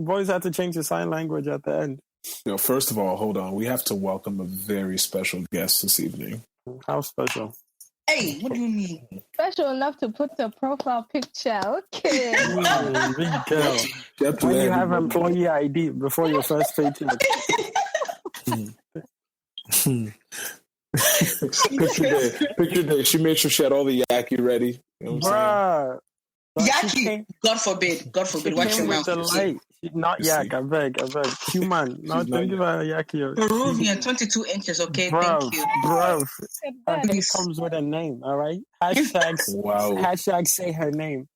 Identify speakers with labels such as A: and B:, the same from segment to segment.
A: Boys had to change the sign language at the end.
B: First of all, hold on. We have to welcome a very special guest this evening.
A: How special?
C: Hey, what do you mean?
D: Special enough to put the profile picture. Okay.
A: Big girl. When you have employee ID before your first paycheck.
B: Picture day. She made sure she had all the yaki ready. You know what I'm
C: saying? Yaki! God forbid. Watch your mouth.
A: Not yak, I beg. Human. Not think about yaki.
C: Peruvian, 22 inches, okay? Thank you.
A: Bro. It comes with a name, all right? Hashtag say her name.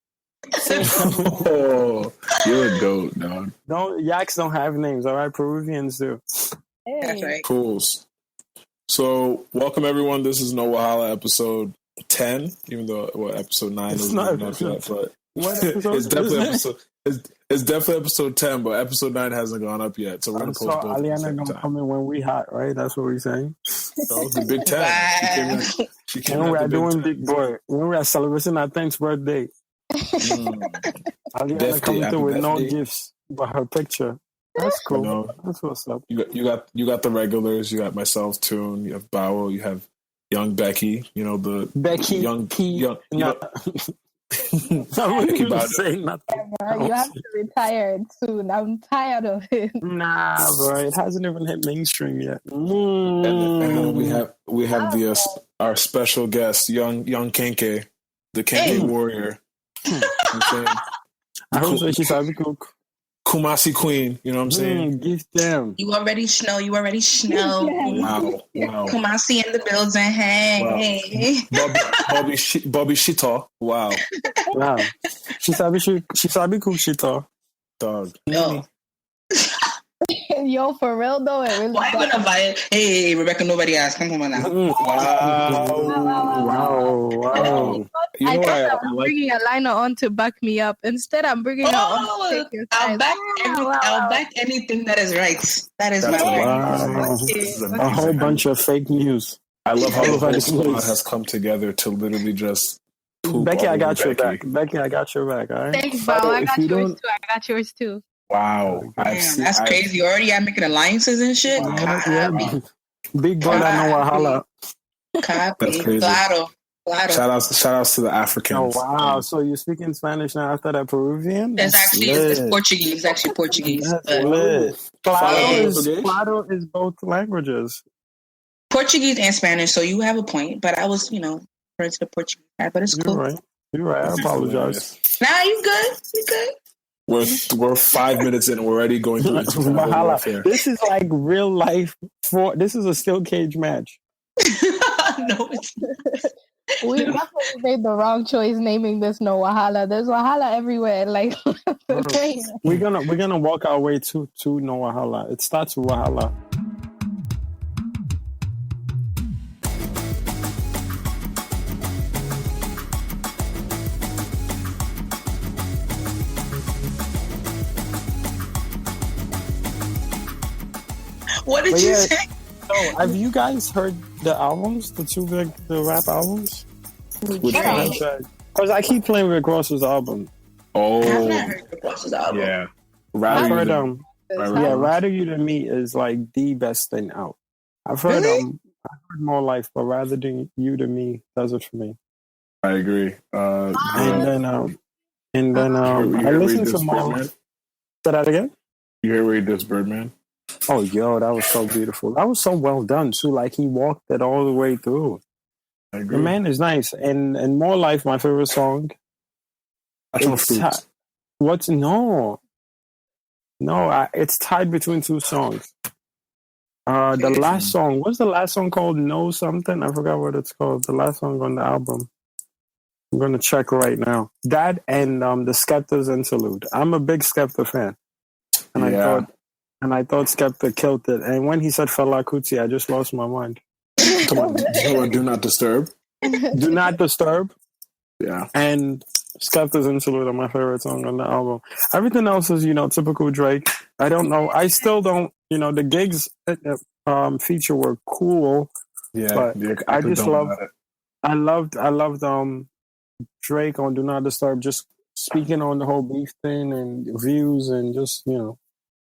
B: Oh, you're a goat, dog.
A: Yaks don't have names, all right? Peruvians do.
D: Hey.
C: That's right.
B: Cools. So, welcome everyone. This is No Wahala episode 10, even though episode 9 is not yet, but it's definitely episode 10, but episode 9 hasn't gone up yet. So we're gonna post both.
A: Aliana gonna come in when we hot, right? That's what we're saying.
B: So the Big 10. She came
A: when we're doing big boy. When we're celebrating our 10th birthday. Aliana coming through with no gifts but her picture. That's cool. That's what's up.
B: You got the regulars. You got myself, Toon. You have Bowo. You have young Becky. The
A: Becky
B: young.
A: I'm not saying nothing.
D: You have to retire soon. I'm tired of it.
A: Nah, bro, it hasn't even hit mainstream yet.
B: And then we have our special guest, young Kenke, the Kenke warrior.
A: I hope so. She's happy cook.
B: Kumasi Queen, you know what I'm saying?
A: Give them.
C: You already know.
B: Wow.
C: Kumasi in the building. Hey.
B: Wow. Bobby Shita. Wow.
A: She's happy cook Shita.
B: Dog.
C: No.
D: Yo, for real though, it really.
C: Why gonna buy it? Hey, Rebecca, nobody asked. Come on now.
A: Wow.
D: I thought I'm bringing Alina on to back me up. Instead, I'm bringing her on to take your side.
C: I'll back anything that is right. That is my
A: word. A whole bunch of fake news.
B: I love how the whole squad has come together to literally just.
A: Becky, I got your back. All right.
D: Thanks, Bow. I got yours too.
B: Wow.
C: That's crazy. You already are making alliances and shit.
A: Big brother, no Wahala.
B: That's crazy.
C: Claro.
B: Shout outs to the Africans.
A: Oh wow! So you're speaking Spanish now after that Peruvian?
C: It's Portuguese. It's actually Portuguese.
A: Claro is both languages.
C: Portuguese and Spanish. So you have a point, but I was, referring to the Portuguese side, but it's cool.
A: You're right. I apologize.
C: Nah, you good.
B: We're 5 minutes in. We're already going through Wahala.
A: This is like real life. This is a steel cage match.
C: No, it's not.
D: We definitely made the wrong choice naming this No Wahala. There's Wahala everywhere. Like
A: we're gonna walk our way to No Wahala. It starts with Wahala.
C: What did you say?
A: So, have you guys heard the albums, the rap albums? Because I keep playing Rick Ross's album.
B: Oh,
C: I've not heard Rick Ross's album.
B: Yeah,
A: Rather You Than Me is like the best thing out. I've heard More Life, but Rather Than You Than Me does it for me.
B: I agree.
A: And then I listened to more. Say that again.
B: You hear where he does Birdman?
A: Oh, yo, that was so beautiful. That was so well done too. Like he walked it all the way through.
B: I agree.
A: The man is nice. And More Life, my favorite song. It's tied between two songs. The last song. What's the last song called? Know Something? I forgot what it's called. The last song on the album. I'm gonna check right now. That and the Skepta's Interlude. I'm a big Skepta fan, and I thought Skepta killed it. And when he said Fela Kuti, I just lost my mind.
B: Come on, Do Not Disturb.
A: Do Not Disturb.
B: Yeah.
A: And Skepta's Interlude are my favorite song on the album. Everything else is, typical Drake. I don't know. I still don't, the gigs feature were cool.
B: Yeah.
A: But I loved Drake on Do Not Disturb just speaking on the whole beef thing and views and just, it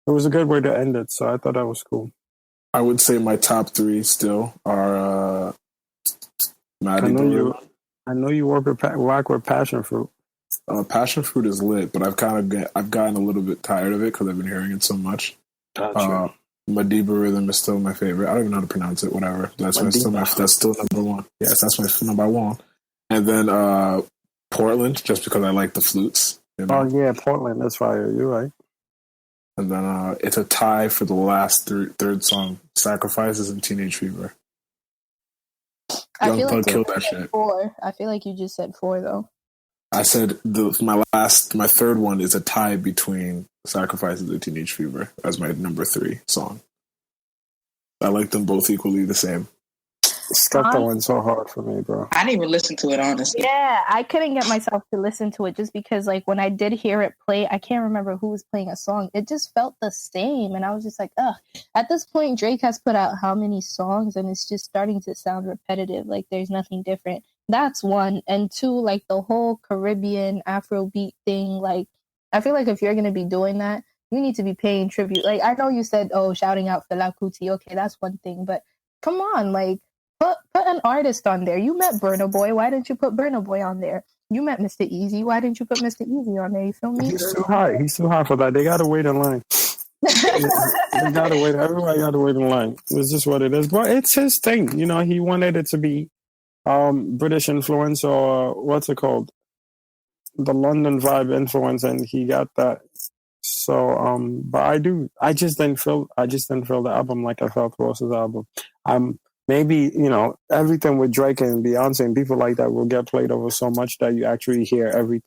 A: was a good way to end it. So I thought that was cool.
B: I would say my top 3 still are Maddie Blue.
A: I know you work with passion fruit.
B: Passion fruit is lit, but I've gotten a little bit tired of it because I've been hearing it so much.
A: Gotcha.
B: Madiba Rhythm is still my favorite. I don't even know how to pronounce it. Whatever. That's still number 1. Yes, that's my number 1. And then Portland, just because I like the flutes.
A: Oh yeah, Portland. That's fire. You're right.
B: And then it's a tie for the last third song, Sacrifices and Teenage Fever. Young Thug killed that shit.
D: 4. I feel like you just said 4 though.
B: I said my third one is a tie between Sacrifices and Teenage Fever as my number 3 song. I like them both equally the same.
A: Stuck that one so hard for me, bro.
C: I didn't even listen to it, honestly.
D: Yeah, I couldn't get myself to listen to it just because, like, when I did hear it play, I can't remember who was playing a song. It just felt the same, and I was just like, ugh. At this point, Drake has put out how many songs, and it's just starting to sound repetitive. Like, there's nothing different. That's 1. And 2, like, the whole Caribbean Afrobeat thing, like, I feel like if you're going to be doing that, you need to be paying tribute. Like, I know you said, shouting out Fela Kuti. Okay, that's one thing, but come on, like, Put an artist on there. You met Burna Boy. Why didn't you put Burna Boy on there? You met Mr. Easy. Why didn't you put Mr. Easy on there? You feel me?
A: He's too high. He's too high for that. They gotta wait in line. They gotta wait. Everybody gotta wait in line. It's just what it is. But it's his thing. He wanted it to be British influence or what's it called? The London vibe influence, and he got that. So, but I just didn't feel the album like I felt Ross's album. Maybe, everything with Drake and Beyonce and people like that will get played over so much that you actually hear every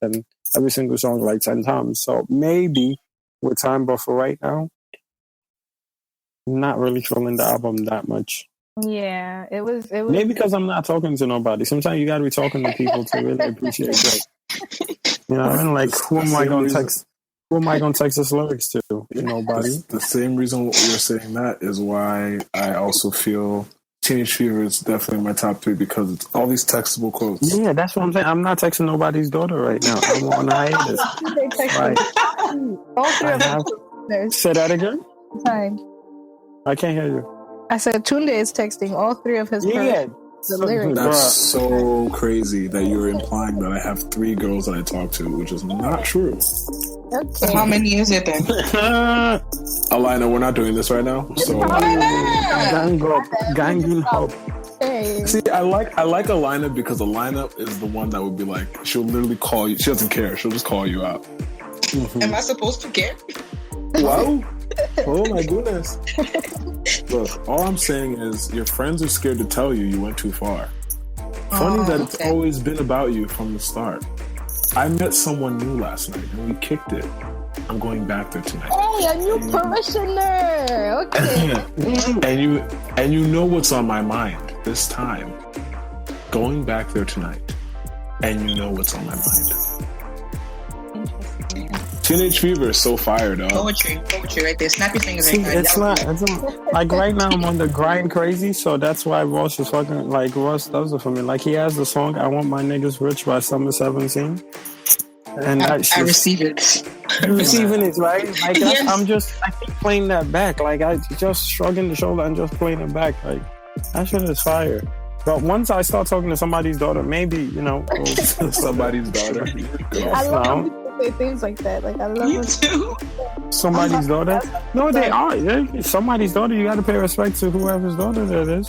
A: single song like 10 times. So maybe with time, but for right now, not really feeling the album that much.
D: Yeah, it was
A: maybe because I'm not talking to nobody. Sometimes you got to be talking to people to really appreciate Drake. Like, who am I going to text? Who am I going to text this lyrics to? Nobody.
B: The same reason you're saying that is why I also feel Teenage Fever is definitely my top 3 because it's all these textable quotes.
A: Yeah, that's what I'm saying. I'm not texting nobody's daughter right now. I'm on hiatus. Right. Say that again?
D: Time.
A: I can't hear you.
D: I said Tunde is texting all 3 of his
A: the
D: lyrics.
B: That's so crazy that you're implying that I have 3 girls that I talk to, which is not true.
D: Okay.
C: So how many is it then?
B: Alina, we're not doing this right now. So
A: gang up.
D: Hey.
B: See, I like Alina because Alina is the one that would be like, she'll literally call you. She doesn't care. She'll just call you out.
C: Mm-hmm. Am I supposed to care?
B: Wow. Oh my goodness. Look, all I'm saying is your friends are scared to tell you went too far. Funny that it's always been about you from the start. I met someone new last night and we kicked it. I'm going back there tonight.
D: Hey, a new parishioner. Okay.
B: and you know what's on my mind this time. Going back there tonight. And you know what's on my mind.
D: Interesting.
B: Teenage Fever is so fire, dog.
C: Poetry right there. Snap your fingers.
A: See, it's not like right now I'm on the grind crazy, so that's why Ross is fucking like Ross does it for me. Like he has the song "I Want My Niggas Rich" by Summer 17, and
C: I receive it.
A: You receiving it, right? Like
C: Yes.
A: I keep playing that back. Like I just shrugging the shoulder and just playing it back. Like that shit is fire. But once I start talking to somebody's daughter, maybe
B: somebody's daughter.
D: I love when people say things like that. Like I love
C: You too.
A: Somebody's daughter? No, they are. They're somebody's daughter. You got to pay respect to whoever's daughter that is.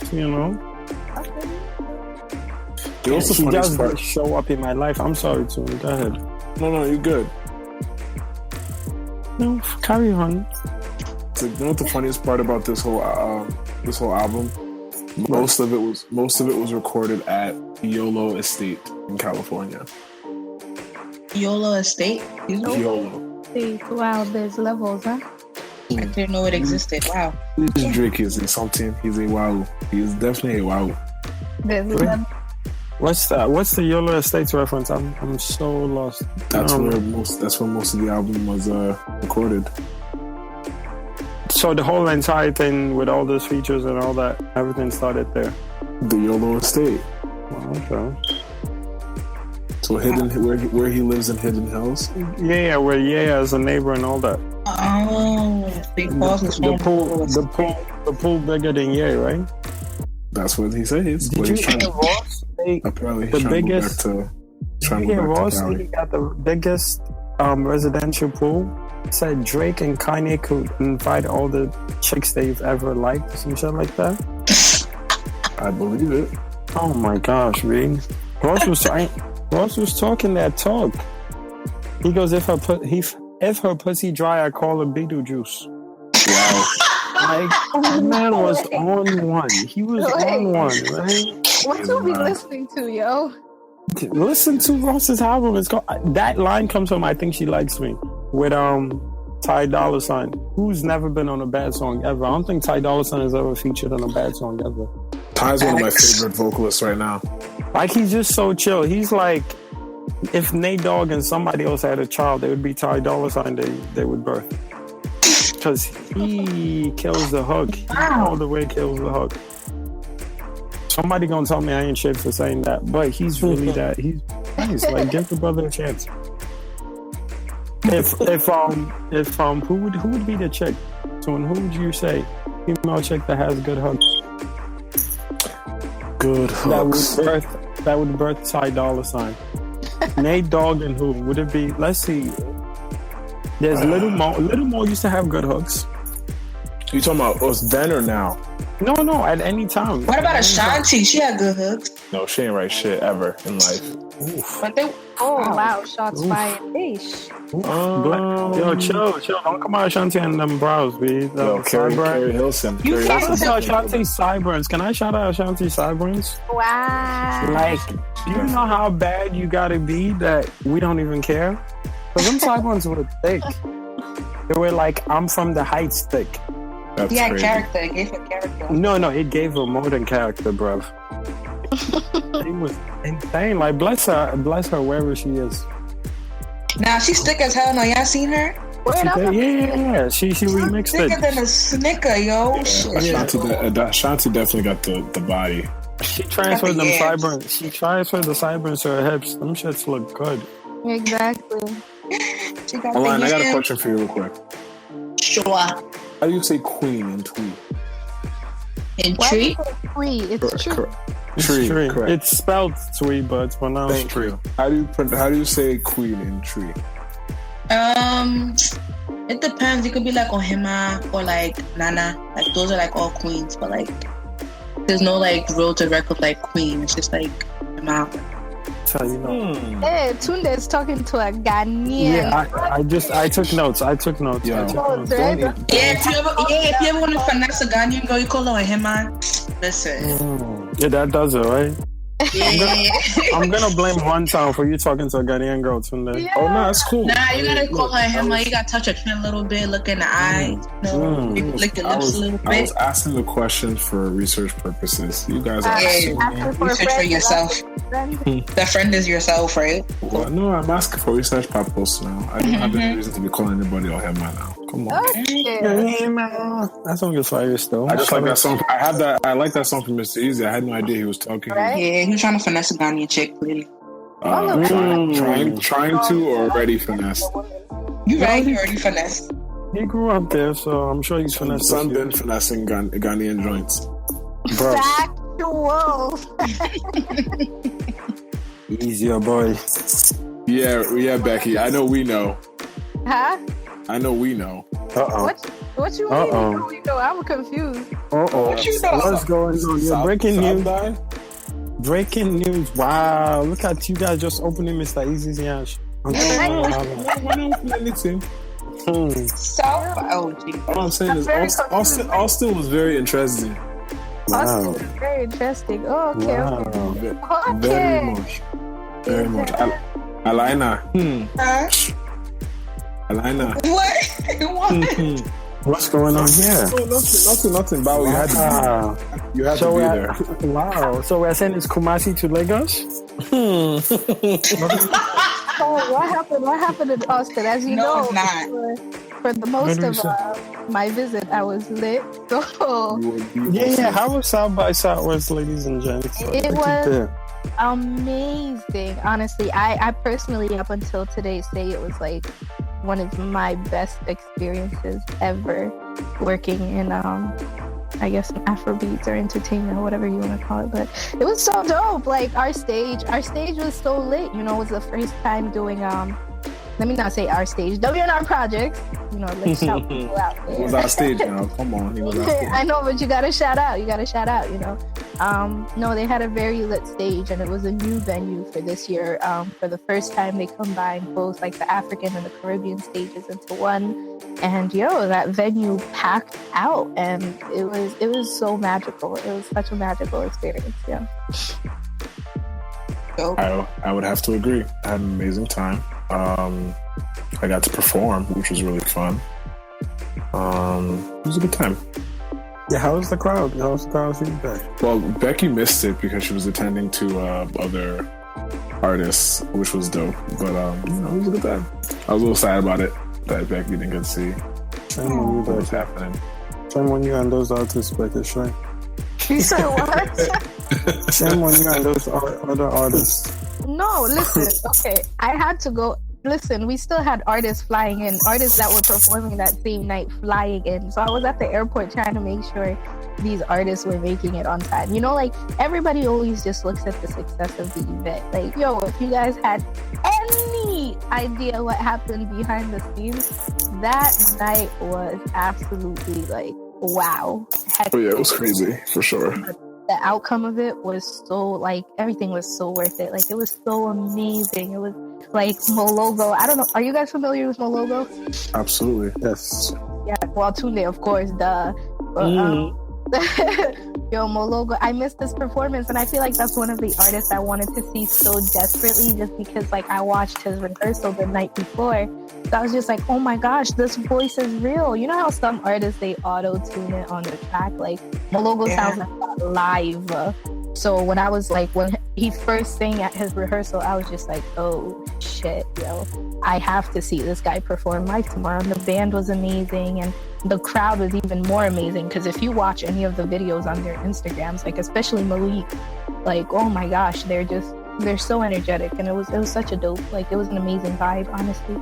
A: She does show up in my life. I'm sorry, too. Go ahead.
B: No, you're good.
A: No, carry on.
B: So, you know what the funniest part about this whole album? Most of it was recorded at YOLO Estate in California.
C: YOLO Estate?
B: YOLO.
D: Wow, there's levels, huh?
C: I didn't know it existed. Wow.
B: This Drake is something. He's a wow. He's definitely a wow.
D: There's levels.
A: What's that? What's the YOLO Estates reference? I'm so lost.
B: That's where most of the album was recorded.
A: So the whole entire thing with all those features and all that, everything started there.
B: The YOLO Estate.
A: Okay.
B: So where he lives in Hidden Hills?
A: Yeah, where is a neighbor and all that.
C: Oh,
A: the pool bigger than Ye, right?
B: That's what he says.
A: Did you hear Ross?
B: Apparently,
A: the biggest.
B: Trying to go back to Cali.
A: He got the biggest residential pool. Said Drake and Kanye could invite all the chicks they've ever liked, some shit like that.
B: I believe it.
A: Oh my gosh, man. Ross was talking that talk. He goes, if her pussy dry, I call her Beetlejuice.
B: Wow.
A: Like, that man was on one. He was on one, right?
D: What you be listening to, yo?
A: Listen to Ross's album. It's called, that line comes from I Think She Likes Me with Ty Dolla $ign, who's never been on a bad song ever. I don't think Ty Dolla $ign has ever featured on a bad song ever.
B: Ty's one of my favorite vocalists right now.
A: Like, he's just so chill. He's like, if Nate Dogg and somebody else had a child, they would be Ty Dolla $ign. They would birth. Because he kills the hook. He all the way kills the hook. Somebody gonna tell me I ain't shit for saying that, but he's really that. He's nice. Like, give the brother a chance. If who would be the chick? So, who would you say female chick that has good hooks?
B: Good hooks.
A: That would birth Ty Dolla $ign. Nate Dogg and who would it be? Let's see. There's Little Mo. Little Mo used to have good hooks.
B: You talking about us then or now?
A: No, at any time.
C: What about Ashanti? She had good hooks.
B: No, she ain't write shit ever in life.
C: Oof. But they,
D: wow, shots fired. Ish.
A: Yo, chill. Don't come out Ashanti and them brows, B.
B: Carrie Hilson.
A: You shout out Ashanti sideburns. Can I shout out Ashanti sideburns?
D: Wow.
A: Like, do you know how bad you gotta be that we don't even care? Because them sideburns were thick. They were like, I'm from the Heights thick.
C: That's crazy. Character. It gave her character.
A: No, it gave her more than character, bruv. It was insane. Like, bless her wherever she is.
C: Nah, she's thick as hell. No, y'all seen her?
A: Yeah. She remixed it.
C: Thicker than a Snicker, yo.
B: Ashanti definitely got the body.
A: She transferred them sideburns. She transferred the sideburns to her hips. Them shits look good.
D: Exactly.
B: Alana, I got a question for you real quick.
C: Sure.
B: How do you say queen in Twee?
C: In Tree?
D: It's true.
A: Tree.
B: Correct.
A: It's spelled Twee, but it's pronounced Tree.
B: How do you say queen in Tree?
C: It depends. It could be like Ohima or like Nana. Like, those are like all queens, but like there's no like road to record like queen. It's just like Ohima.
A: How you know?
D: Hey, Tunde is talking to a Ghanaian.
A: Yeah, I took notes.
B: Yeah.
C: If you ever want to finesse a Ghanaian girl, you call her Ohima. Listen.
A: Yeah, that does it, right?
C: Yeah.
A: I'm gonna blame One Town for you talking to a Ghanaian girl Tunde.
D: Yeah.
B: Oh no, that's cool.
C: Nah, you gotta call her Ohima. You gotta touch her chin a little bit, look in the eye, lick your lips a little bit.
B: I was asking the question for research purposes. You guys are
C: research for yourself. The friend is yourself, right?
B: Well, no, I'm asking for research purposes now. I don't have any reason to be calling anybody Ohima now. Come on.
A: That song is fire still.
B: I just like that song. I like that song from Mr. Easy. I had no idea he was talking.
C: Right? Yeah, he was trying to finesse a Ghanaian chick, clearly.
B: Trying to or already finessed?
C: You already finessed.
A: He grew up there, so I'm sure he's finessed.
B: Son been finessing Ghanaian joints.
A: Bro.
D: Factual.
A: Easier, boy.
B: Yeah, Becky. I know we know.
D: Huh?
B: I know we know.
D: What you mean? We know. I'm confused.
C: What you know?
A: What's going on? Yeah, breaking news. Breaking news. Wow. Look at you guys just opening Mr. Easy's yash.
B: All I'm saying is Austin was very interesting.
D: Austin was very interesting. Oh, okay.
A: Wow.
D: Okay.
B: Very much. Alina. Alina.
C: What?
A: What's going on here?
B: Nothing. Bao, you had to be there.
A: Wow. So we're saying it's Kumasi to Lagos?
D: What happened in Austin? As you know,
C: it's not.
D: For the most of my visit, I was lit. So
A: yeah. How was South by Southwest, ladies and gents?
D: It was amazing. Honestly, I personally, up until today's day, it was like one of my best experiences ever working in I guess Afrobeats or entertainment or whatever you want to call it. But it was so dope. Like our stage was so lit. You know, it was the first time doing let me not say our stage, WNR Projects. You know, let's shout people out there.
B: It was our stage now. Come on. It was our stage.
D: I know, but you gotta shout out, you know. No, they had a very lit stage, and it was a new venue for this year. For the first time, they combined both like the African and the Caribbean stages into one. And that venue packed out, and it was so magical. It was such a magical experience. Yeah.
B: I would have to agree. I had an amazing time. I got to perform, which was really fun. It was a good time.
A: Yeah, how was the crowd? How was the crowd feedback?
B: Well, Becky missed it because she was attending to other artists, which was dope. But it was a good time. I was a little sad about it that Becky didn't get to see what's happening.
A: Shame on you and those artists, Becky. Shame.
D: You said what?
A: Shame on you and those other artists.
D: No, listen. Okay, I had to go. Listen, we still had artists flying in, artists that were performing that same night flying in. So I was at the airport trying to make sure these artists were making it on time. You know, like everybody always just looks at the success of the event. Like, if you guys had any idea what happened behind the scenes, that night was absolutely like, wow.
B: Oh yeah, it was crazy for sure.
D: The outcome of it was so like everything was so worth it. Like it was so amazing. It was like Mologo. I don't know. Are you guys familiar with Mologo?
B: Absolutely.
A: Yes.
D: Yeah. Well, Tunde, of course. But, Mologo. I missed this performance, and I feel like that's one of the artists I wanted to see so desperately, just because like I watched his rehearsal the night before. So I was just like, oh my gosh, this voice is real. You know how some artists, they auto-tune it on the track? Like, Mologo sounds like that live. So when he first sang at his rehearsal, I was just like, oh shit, I have to see this guy perform live tomorrow. And the band was amazing, and the crowd was even more amazing, because if you watch any of the videos on their Instagrams, like especially Malik, like, oh my gosh, they're so energetic, and it was such a dope, like it was an amazing vibe, honestly.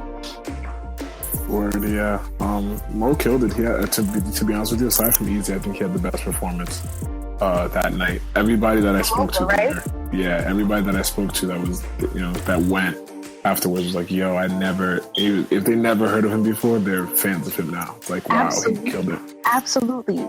B: Word, yeah. Mo killed it. He had, to be honest with you, aside from Easy, I think he had the best performance that night. Everybody that I spoke to everybody that I spoke to that was, that went afterwards was like, if they never heard of him before, they're fans of him now. It's like, wow, Absolutely. He killed it.
D: Absolutely.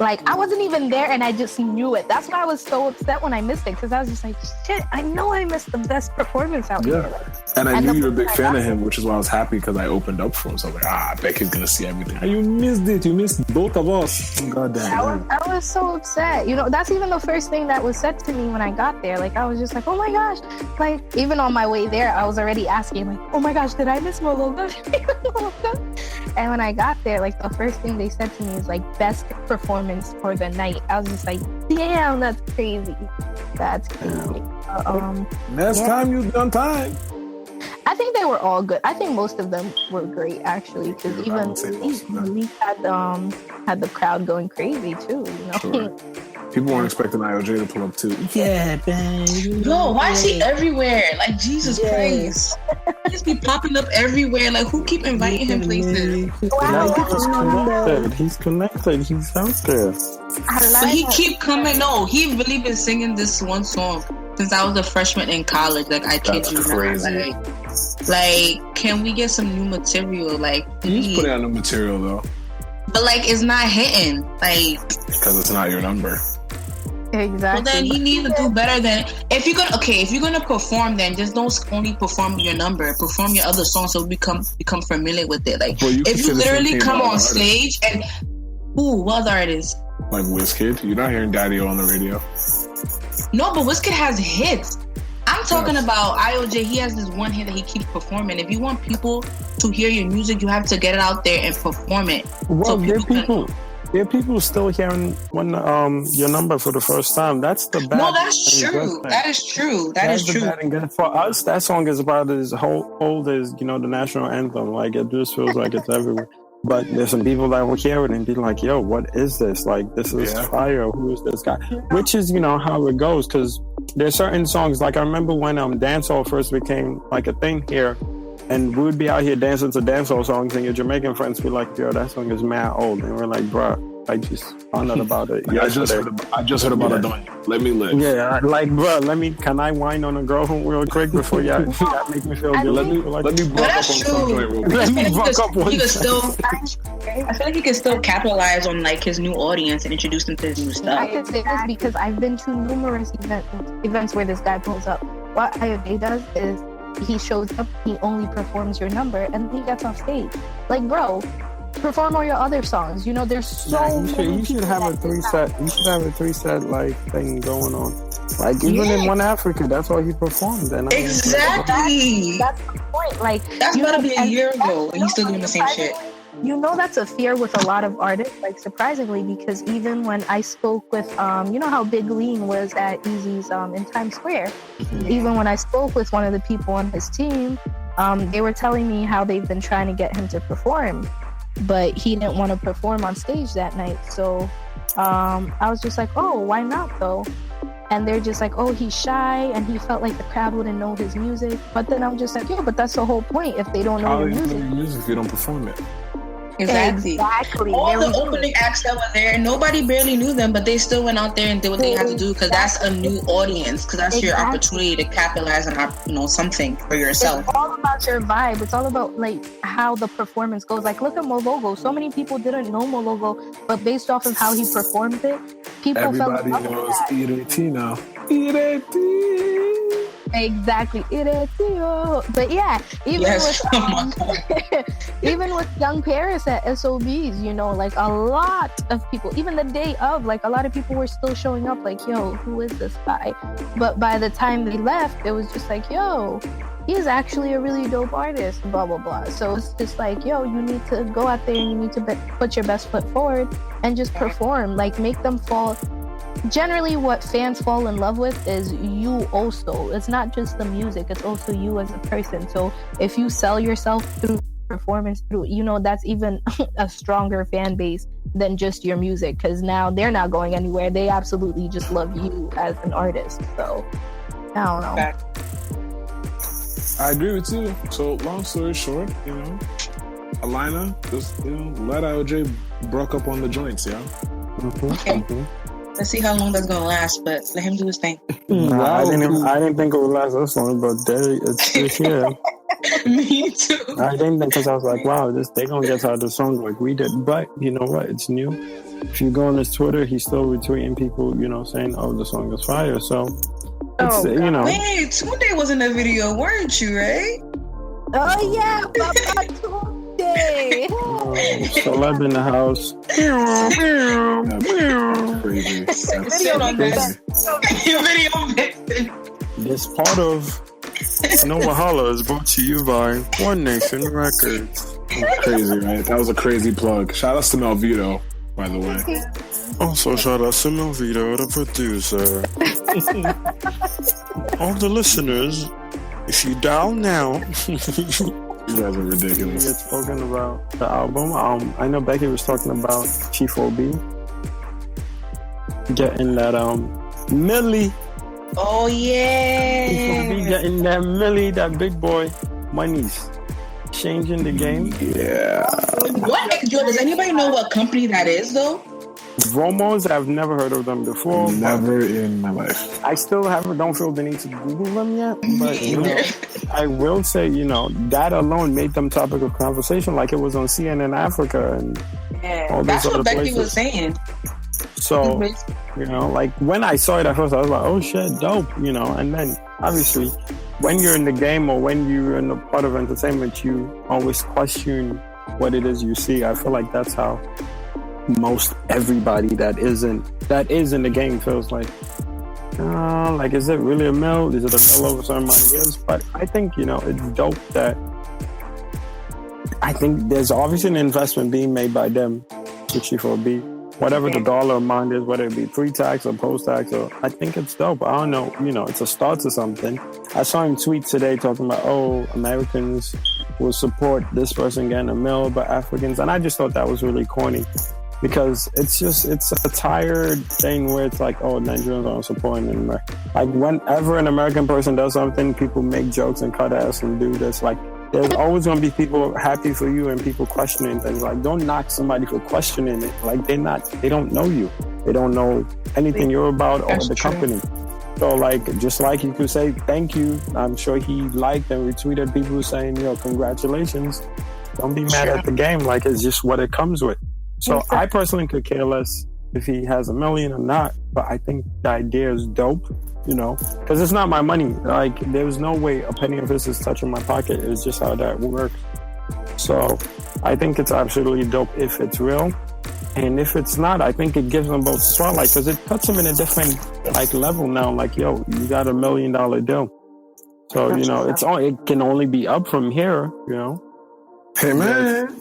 D: Like, I wasn't even there, and I just knew it. That's why I was so upset when I missed it, because I was just like, shit, I know I missed the best performance out here.
B: And I knew you were a big fan of him, which is why I was happy, because I opened up for him. So I was like, I bet he's going to see everything. You missed it. You missed both of us. God damn.
D: I was so upset. That's even the first thing that was said to me when I got there. Like, I was just like, oh my gosh. Like, even on my way there, I was already asking, like, oh my gosh, did I miss Mologo? And when I got there, like, the first thing they said to me is, like, best performance for the night. I was just like, damn, that's crazy. That's crazy.
B: Next time you be on time.
D: I think they were all good. I think most of them were great, actually, because even Malik had the crowd going crazy too.
B: Sure. People weren't expecting IOJ to pull up too. Yeah, man.
C: Yo, why is he everywhere? Like, Jesus Christ. He just be popping up everywhere. Like, who keep inviting him places?
A: He's connected. He's out there.
C: But he keep coming. No, he really been singing this one song since I was a freshman in college. Like, I kid you not. Like, can we get some new material? Like,
B: he's putting out new material though.
C: But like, it's not hitting. Like,
B: because it's not your number.
D: Exactly.
C: Well, then he needs to do better than if you're gonna perform, then just don't only perform your number. Perform your other songs so become familiar with it. Like, if you literally come on stage and what other artists?
B: Like Wizkid, you're not hearing Daddy-O on the radio.
C: No, but Wizkid has hits. I'm talking about IOJ. He has this one hit that he keeps performing. If you want people to hear your music, you have to get it out there and perform it.
A: Well, there are people still hearing your number for the first time. That's the bad.
C: No, that's true. That is true. That's true.
A: Bad and good. For us, that song is about as old as the national anthem. Like, it just feels like it's everywhere. But there's some people that will hear it and be like, "Yo, what is this? Like, this is fire. Who is this guy?" Which is how it goes. Because there's certain songs, like I remember when dancehall first became like a thing here, and we would be out here dancing to dancehall songs, and your Jamaican friends be like, yo, that song is mad old. And we're like, bruh, I just found out about it.
B: I just heard about it. Let me live.
A: Yeah, like, bro, can I whine on a girl real quick before y'all make me feel good? Let me buck up on some joint real quick. Let me buck up one.
C: I feel like he could still capitalize on like his new audience and introduce them to his new stuff.
D: I can say this because I've been to numerous events where this guy pulls up. What IOA does is he shows up, he only performs your number, and he gets off stage. Like, bro, perform all your other songs. You know, there's so many.
A: You should have a 3-set. You should have a 3-set like thing going on. Like even in One Africa, that's all he performed. And
C: exactly.
D: That's the point. Like
C: that's about to be a year ago, and he's still doing the same shit.
D: You know, that's a fear with a lot of artists, like surprisingly, because even when I spoke with, you know how Big Lean was at Easy's in Times Square, even when I spoke with one of the people on his team, they were telling me how they've been trying to get him to perform, but he didn't want to perform on stage that night. So I was just like, oh, why not though? And they're just like, oh, he's shy and he felt like the crowd wouldn't know his music. But then I'm just like, yeah, but that's the whole point. If they don't know your music,
B: if you don't perform it.
C: Exactly. All the opening acts that were there, nobody barely knew them, but they still went out there and did what they had to do because that's a new audience. Because that's your opportunity to capitalize on something for yourself.
D: It's all about your vibe. It's all about like how the performance goes. Like look at Mologo. So many people didn't know Mologo, but based off of how he performed it, people
B: everybody knows EDT now. EDT.
D: Exactly. But yeah, even with Young Paris at SOBs, you know, like a lot of people, even the day of, like a lot of people were still showing up like, yo, who is this guy? But by the time they left, it was just like, yo, he's actually a really dope artist, blah, blah, blah. So it's just like, yo, you need to go out there and you need to put your best foot forward and just perform, like make them fall. Generally what fans fall in love with is you also. It's not just the music, it's also you as a person. So if you sell yourself through performance, through, you know, that's even a stronger fan base than just your music, because now they're not going anywhere. They absolutely just love you as an artist. So I don't know.
B: I agree with you. So long story short, you know, Alina, just, you know, let IOJ broke up on the joints, yeah?
C: Okay. Let's see how long that's gonna last, but let him do his thing.
A: Wow. I didn't think it would last this long, but it's here.
C: Me too.
A: I didn't think, because I was like, wow, they gonna get out of the song like we did. But you know what? It's new. If you go on his Twitter, he's still retweeting people, you know, saying, "Oh, the song is fire." So it's you know.
C: Wait, Tunde was in the video, weren't you? Right?
D: Oh yeah, Papa Tunde.
A: Celeb in the house. This part of No Wahala is brought to you by One Nation Records.
B: Crazy, right? That was a crazy plug. Shout out to Melvito, by the way.
A: Also, shout out to Melvito, the producer. All the listeners, if you dial now.
B: You guys are ridiculous.
A: We had spoken about the album. I know Becky was talking about Chief OB getting that Millie.
C: Oh yeah.
A: Chief OB getting that Millie, that big boy monies. Changing the game.
B: Yeah.
C: Does anybody know what company that is though?
A: Romos, I've never heard of them before.
B: Never in my life.
A: I still don't feel the need to Google them yet. But you know, I will say, you know, that alone made them topic of conversation, like it was on CNN Africa and all these other places. That's what Becky was saying. So, you know, like when I saw it at first, I was like, oh shit, dope, you know. And then obviously, when you're in the game or when you're in a part of entertainment, you always question what it is you see. I feel like that's how most everybody that is in the game feels like is it really a mill? Is it a mill over so many years? But I think, you know, it's dope that I think there's obviously an investment being made by them to Chief OB, whatever the dollar amount is, whether it be pre-tax or post-tax, or I think it's dope. I don't know, you know, it's a start to something. I saw him tweet today talking about, oh, Americans will support this person getting a mill, but Africans, and I just thought that was really corny. because it's a tired thing where it's like, oh, Nigerians aren't supporting America. Like whenever an American person does something, people make jokes and cut ass and do this. Like there's always going to be people happy for you and people questioning things. Like don't knock somebody for questioning it. Like they don't know you. They don't know anything you're about or the company. So like, just like you could say thank you. I'm sure he liked and retweeted people saying, yo, congratulations. Don't be mad at the game. Like it's just what it comes with. So I personally could care less if he has $1 million or not, but I think the idea is dope, you know, because it's not my money. Like there's no way a penny of his is touching my pocket. It's just how that works. So I think it's absolutely dope if it's real. And if it's not, I think it gives them both spotlight because it puts them in a different like level now. Like, yo, you got $1 million deal. So, you know, it can only be up from here, you know.
B: Hey, man.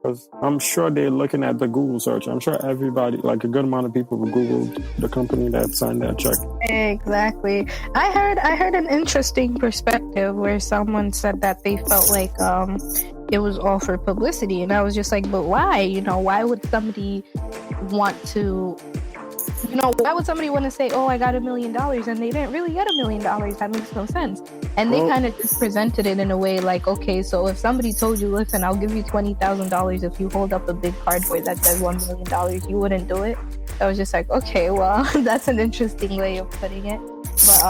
A: Because I'm sure they're looking at the Google search. I'm sure everybody, like a good amount of people, Googled the company that signed that check.
D: Exactly. I heard an interesting perspective where someone said that they felt like it was all for publicity, and I was just like, but why? You know, why would somebody want to? You know, why would somebody want to say, "Oh, I got $1 million," and they didn't really get $1 million? That makes no sense. And they kind of just presented it in a way like, okay, so if somebody told you, "Listen, I'll give you $20,000 if you hold up a big cardboard that says $1 million," you wouldn't do it. I was just like, okay, well, that's an interesting way of putting it. But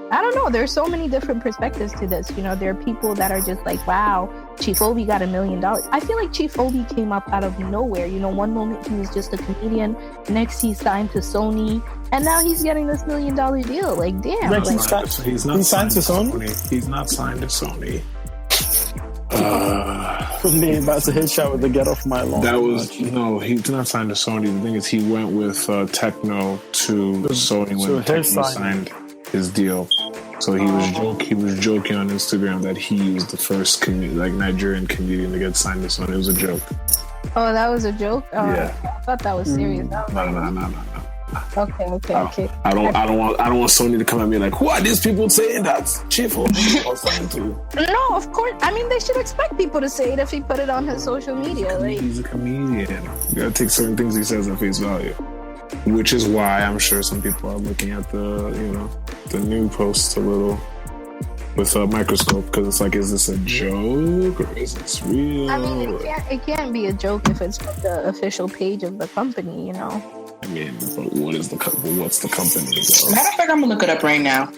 D: I don't know. There's so many different perspectives to this. You know, there are people that are just like, wow, Chief Obi got $1 million. I feel like Chief Obi came up out of nowhere. You know, one moment he was just a comedian, next he signed to Sony, and now he's getting this $1 million deal. Like, damn. Like,
B: he's not signed to Sony. He's not signed to Sony.
A: They about to hit shot with the get off my lawn.
B: That was no, he's not signed to Sony. The thing is, he went with Techno to Sony when Techno signed his deal. So he was joking on Instagram that he was the first Nigerian comedian to get signed to Sony. It was a joke.
D: Oh, that was a joke? Oh,
B: yeah.
D: I thought that was serious.
B: No.
D: Okay.
B: I don't want Sony to come at me like, who are these people saying that Chief Obi was signed to?
D: No, of course. I mean, they should expect people to say it if he put it on his social media.
B: He's a comedian. You gotta take certain things he says at face value. Which is why I'm sure some people are looking at the new posts a little with a microscope, because it's like, is this a joke or is this real?
D: I mean, it can't be a joke if it's from the official page of the company, you know.
B: I mean, but what's the company? Though?
C: Matter of fact, I'm gonna look it up right now.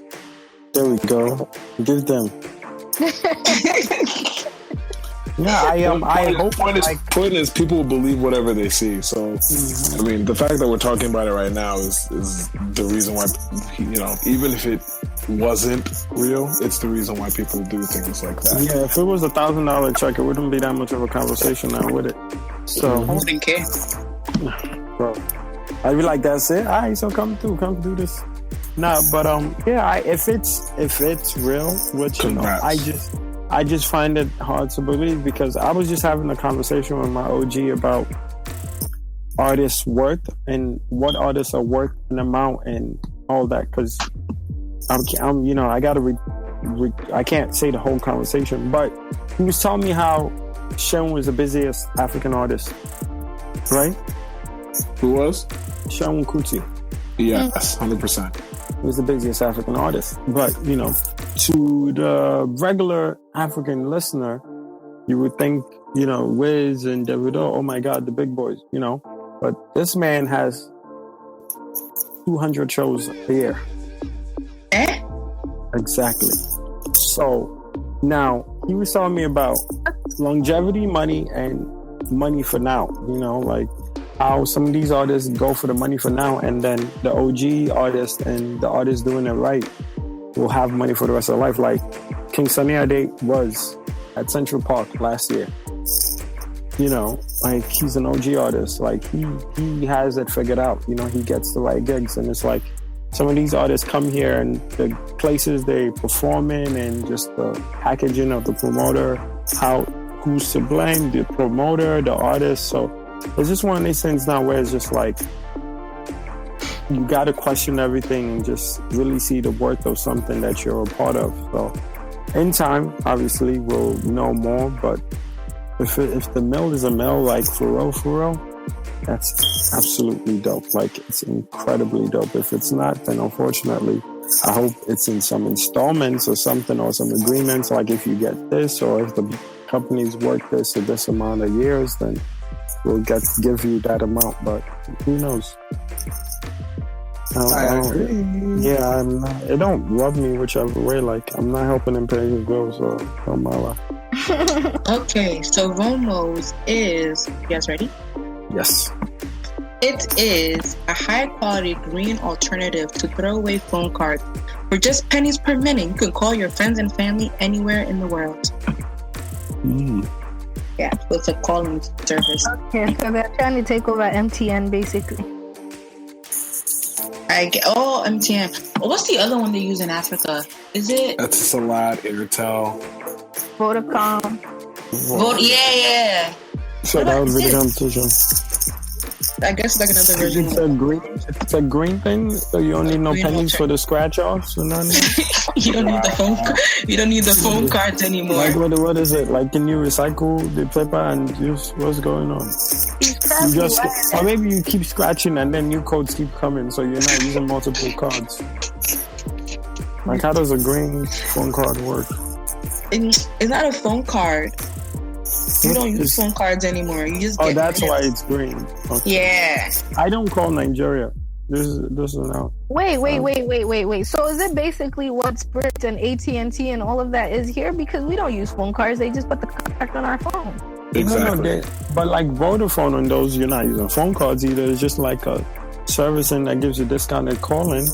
A: There we go. Give them. Yeah, I hope.
B: Point is, people will believe whatever they see. So, I mean, the fact that we're talking about it right now is the reason why, even if it wasn't real, it's the reason why people do things like that.
A: Yeah, if it was $1,000 check, it wouldn't be that much of a conversation now, would it? So
C: I wouldn't care.
A: Bro, I'd be like, that's it. All right, so come do this. Nah, but if it's real, which I just find it hard to believe, because I was just having a conversation with my OG about artists' worth and what artists are worth, an amount, and all that. Because I'm I gotta I can't say the whole conversation, but he was telling me how Seun was the busiest African artist, right?
B: Who was?
A: Seun Kuti.
B: Yes, 100%.
A: He was the busiest African artist. But, to the regular African listener, you would think, Wiz and Davido, oh my God, the big boys, But this man has 200 shows a year.
C: Eh?
A: Exactly. So, now, he was telling me about longevity, money, and money for now, like how some of these artists go for the money for now, and then the OG artist and the artist doing it right will have money for the rest of their life. Like King Sunny Ade was at Central Park last year. Like he's an OG artist. Like he has it figured out. He gets the right gigs, and it's like some of these artists come here and the places they perform in, and just the packaging of the promoter, who's to blame, the promoter, the artist. So it's just one of these things now where it's just like you got to question everything and just really see the worth of something that you're a part of. So in time, obviously, we'll know more. But if the mill is a mill, like for real, That's absolutely dope. Like, it's incredibly dope. If it's not, then unfortunately, I hope it's in some installments or something, or some agreements. Like, if you get this, or if the companies work this or this amount of years, then we'll give you that amount. But who knows?
B: I agree.
A: Yeah, I'm not, it don't rub me whichever way. Like, I'm not helping him pay his bills or my life.
C: Okay, so Romo's is, you guys ready?
A: Yes.
C: It is a high-quality green alternative to throwaway phone cards for just pennies per minute. You can call your friends and family anywhere in the world. Yeah, so it's a calling service.
D: Okay, so they're trying to take over MTN, basically.
C: MTN. What's the other one they use in Africa? Is it?
B: That's a lot. Airtel.
D: Vodacom.
C: Yeah.
A: So that would be the competition.
C: I guess like another version.
A: It's a green thing, so you don't need no pennies for the scratch offs or nothing.
C: You don't need the phone. You don't need the phone cards anymore.
A: Like what is it? Like, can you recycle the paper and use what's going on? Or maybe you keep scratching and then new codes keep coming, so you're not using multiple cards. Like, how does a green phone card work?
C: It's not a phone card. You don't use phone cards anymore. You just get
A: that's why it's green. Okay.
C: Yeah.
A: I don't call Nigeria. This is out.
D: Wait. So is it basically what Sprint and AT&T and all of that is here? Because we don't use phone cards. They just put the contract on our phone.
B: Exactly.
A: But like Vodafone on those, you're not using phone cards either. It's just like a servicing that gives you discounted calling.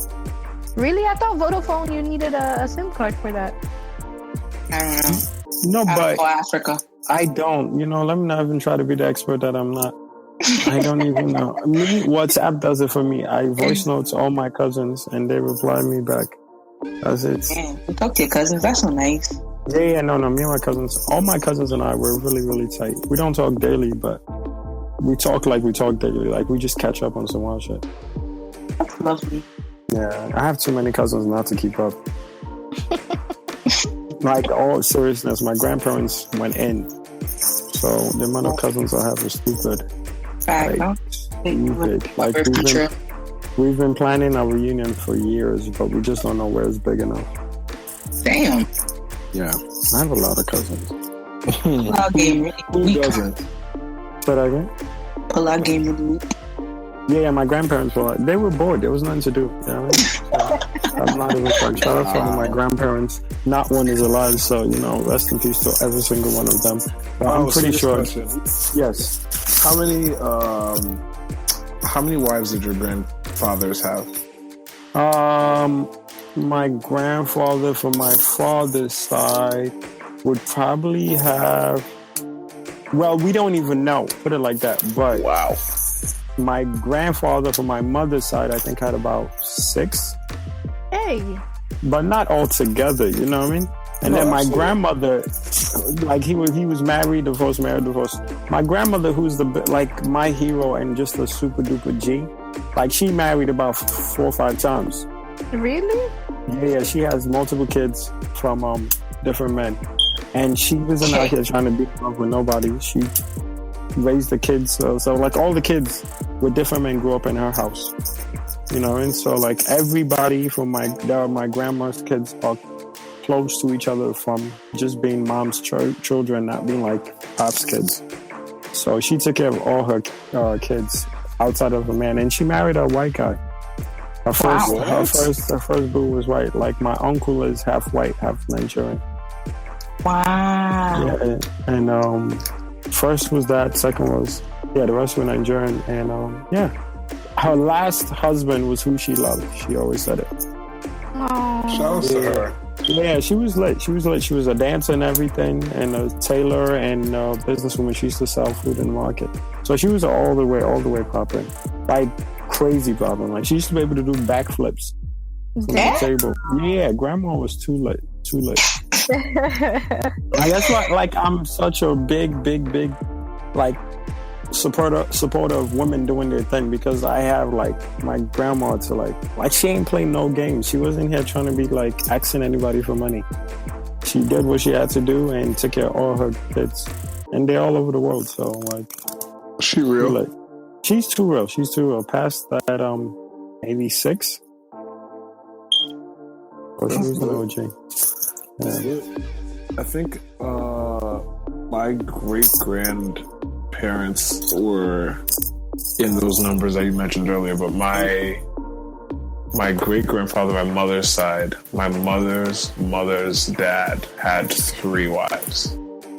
D: Really? I thought Vodafone, you needed a SIM card for that.
C: I don't know.
A: No, but
C: Africa.
A: I don't. Let me not even try to be the expert that I'm not. I don't even know. Me, WhatsApp does it for me. I voice notes all my cousins and they reply me back. That's it.
C: Man, you talk to your cousins. That's so nice.
A: Yeah, no. Me and my cousins, all my cousins and I, we're really, really tight. We don't talk daily, but we talk like we talk daily. Like, we just catch up on some wild shit.
C: That's lovely.
A: Yeah, I have too many cousins not to keep up. Like, all seriousness, my grandparents went in. So the amount of cousins I have is stupid. Like, we've been planning a reunion for years, but we just don't know where it's big enough.
C: Damn.
A: Yeah, I have a lot of cousins.
C: Pull-out game really
B: Who doesn't?
A: Say that again?
C: Pull-out game really weak.
A: Yeah, my grandparents they were bored. There was nothing to do. You know what I mean? So, I'm not even quite shout out to all my grandparents. Not one is alive, so rest in peace to every single one of them. But I'm pretty sure.
B: Question.
A: Yes.
B: How many wives did your grandfathers have?
A: My grandfather from my father's side would probably have. Well, we don't even know. Put it like that. But
B: wow.
A: My grandfather from my mother's side, I think, had about 6.
D: Hey.
A: But not all together, you know what I mean? And then my grandmother, like, he was married, divorced. My grandmother, who's my hero and just a super duper G, like, she married about 4 or 5 times.
D: Really?
A: Yeah, she has multiple kids from different men. And she wasn't out here trying to be in love with nobody. She raised the kids. So like, all the kids with different men grew up in her house. And so, like, everybody from my grandma's kids are close to each other from just being mom's children, not being like pop's kids. So she took care of all her kids outside of a man, and she married a white guy. Her first boo was white. Like, my uncle is half white, half Nigerian.
C: Wow.
A: Yeah, and first was that. Second was the rest were Nigerian, and her last husband was who she loved. She always said it.
D: Oh.
B: Shout out to her.
A: Yeah, she was lit. She was a dancer and everything, and a tailor and a businesswoman. She used to sell food in the market. So she was all the way popping. Like, crazy popping. Like, she used to be able to do backflips from the table. Yeah, grandma was too lit. Like, that's why, like, I'm such a big, like, supporter of women doing their thing, because I have, like, my grandma to like she ain't playing no games. She wasn't here trying to be like asking anybody for money. She did what she had to do and took care of all her kids, and they're all over the world. So, like,
B: she real.
A: She's too real. She's too real. Past that, 86. Or she was an OG.
B: Yeah. I think my great-grandparents were in those numbers that you mentioned earlier, but my great-grandfather, my mother's side, my mother's dad had 3 wives.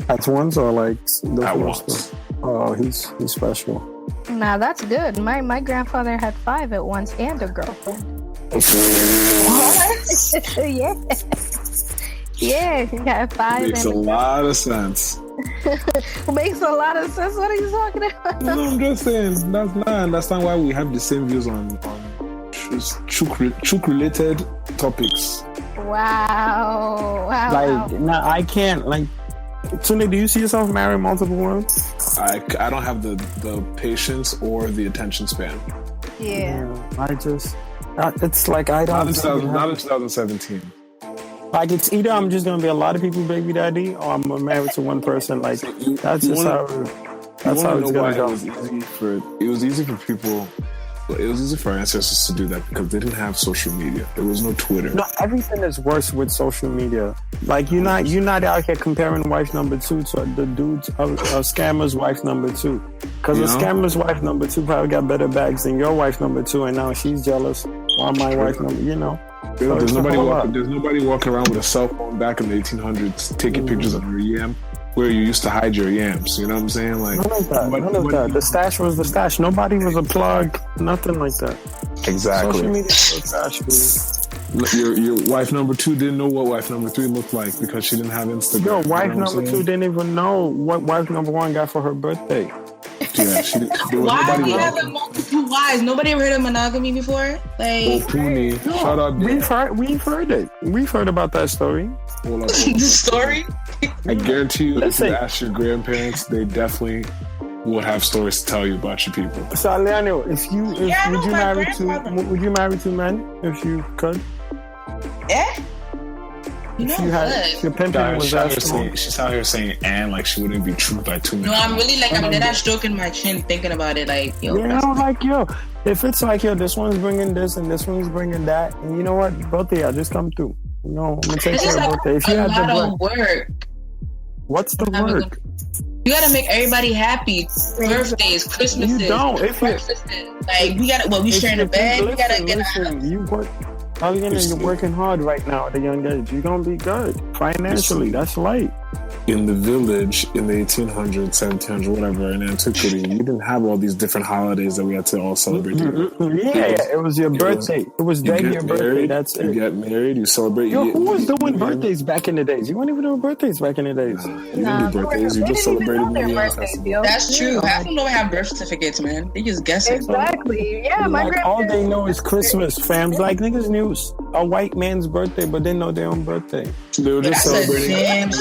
A: At once or like
B: at once?
A: Oh, he's special.
D: Nah, that's good. My grandfather had 5 at once and a girlfriend. What? Yeah. Yeah, he got 5.
B: Makes a lot of sense.
D: Makes a lot of sense. What are you talking about?
B: No, I'm just saying that's not why we have the same views on chook related topics.
D: Wow.
A: Like, now I can't like. Tune, do you see yourself marrying multiple women?
B: I don't have the patience or the attention span.
D: Yeah.
A: It's like I don't.
B: Not in 2017.
A: Like it's either I'm just gonna be a lot of people baby daddy, or I'm married to one person. Like that's just how it's gonna go.
B: It was easy for people. It was easy for our ancestors to do that because they didn't have social media. There was no Twitter.
A: No, everything is worse with social media. Like you're not out here comparing wife number 2 to the dude's scammer's wife number 2. Because the scammer's wife number 2 probably got better bags than your wife number 2, and now she's jealous on my wife number. So
B: there's nobody walking around with a cell phone back in the 1800s taking pictures of your yam where you used to hide your yams. You know what I'm saying? Like
A: none of that. The stash was the stash. Nobody was a plug. Nothing like that.
B: Exactly.
A: Social media was stash, dude.
B: Your wife number 2 didn't know what wife number 3 looked like because she didn't have Instagram.
A: Yo, wife number 2 didn't even know what wife number 1 got for her birthday.
B: Yeah,
C: why do you have multiple wives? Nobody ever heard of monogamy before? Like,
B: Puni, shut up.
A: We've heard it. We've heard about that story.
C: The story?
B: I guarantee you, if you ask your grandparents, they definitely would have stories to tell you about your people.
A: So, Leonio, would you marry 2 men if you could?
C: Yeah.
A: If your pimping was that strong.
B: She's out here saying and like she wouldn't be true by 2 men.
C: No, I'm really like I'm dead stroking my chin thinking about it. Like
A: if it's like this one's bringing this and this one's bringing that, and you know what, both of y'all just come through. I'm gonna take care of birthday. If you had the
C: work.
A: What's the work?
C: You gotta make everybody happy. Birthdays, Christmases.
A: You don't.
C: We sharing a bed. We gotta get
A: you work. You're working hard right now at a young age. You're gonna be good financially. That's light.
B: In the village in the 1800s, 1700s, whatever, in antiquity, you didn't have all these different holidays that we had to all celebrate.
A: It was your birthday. It was your birthday. That's it.
B: You get married, you celebrate.
A: Who was doing birthdays back in the days? You weren't even doing birthdays back in the days.
B: You didn't do birthdays. You just celebrated birthdays.
C: That's true. Half of them don't have birth certificates, man. They just guessing.
D: Exactly. Yeah, my grandparents.
A: All they know is Christmas, fam. Like niggas knew a white man's birthday, but didn't know their own birthday.
B: They were just celebrating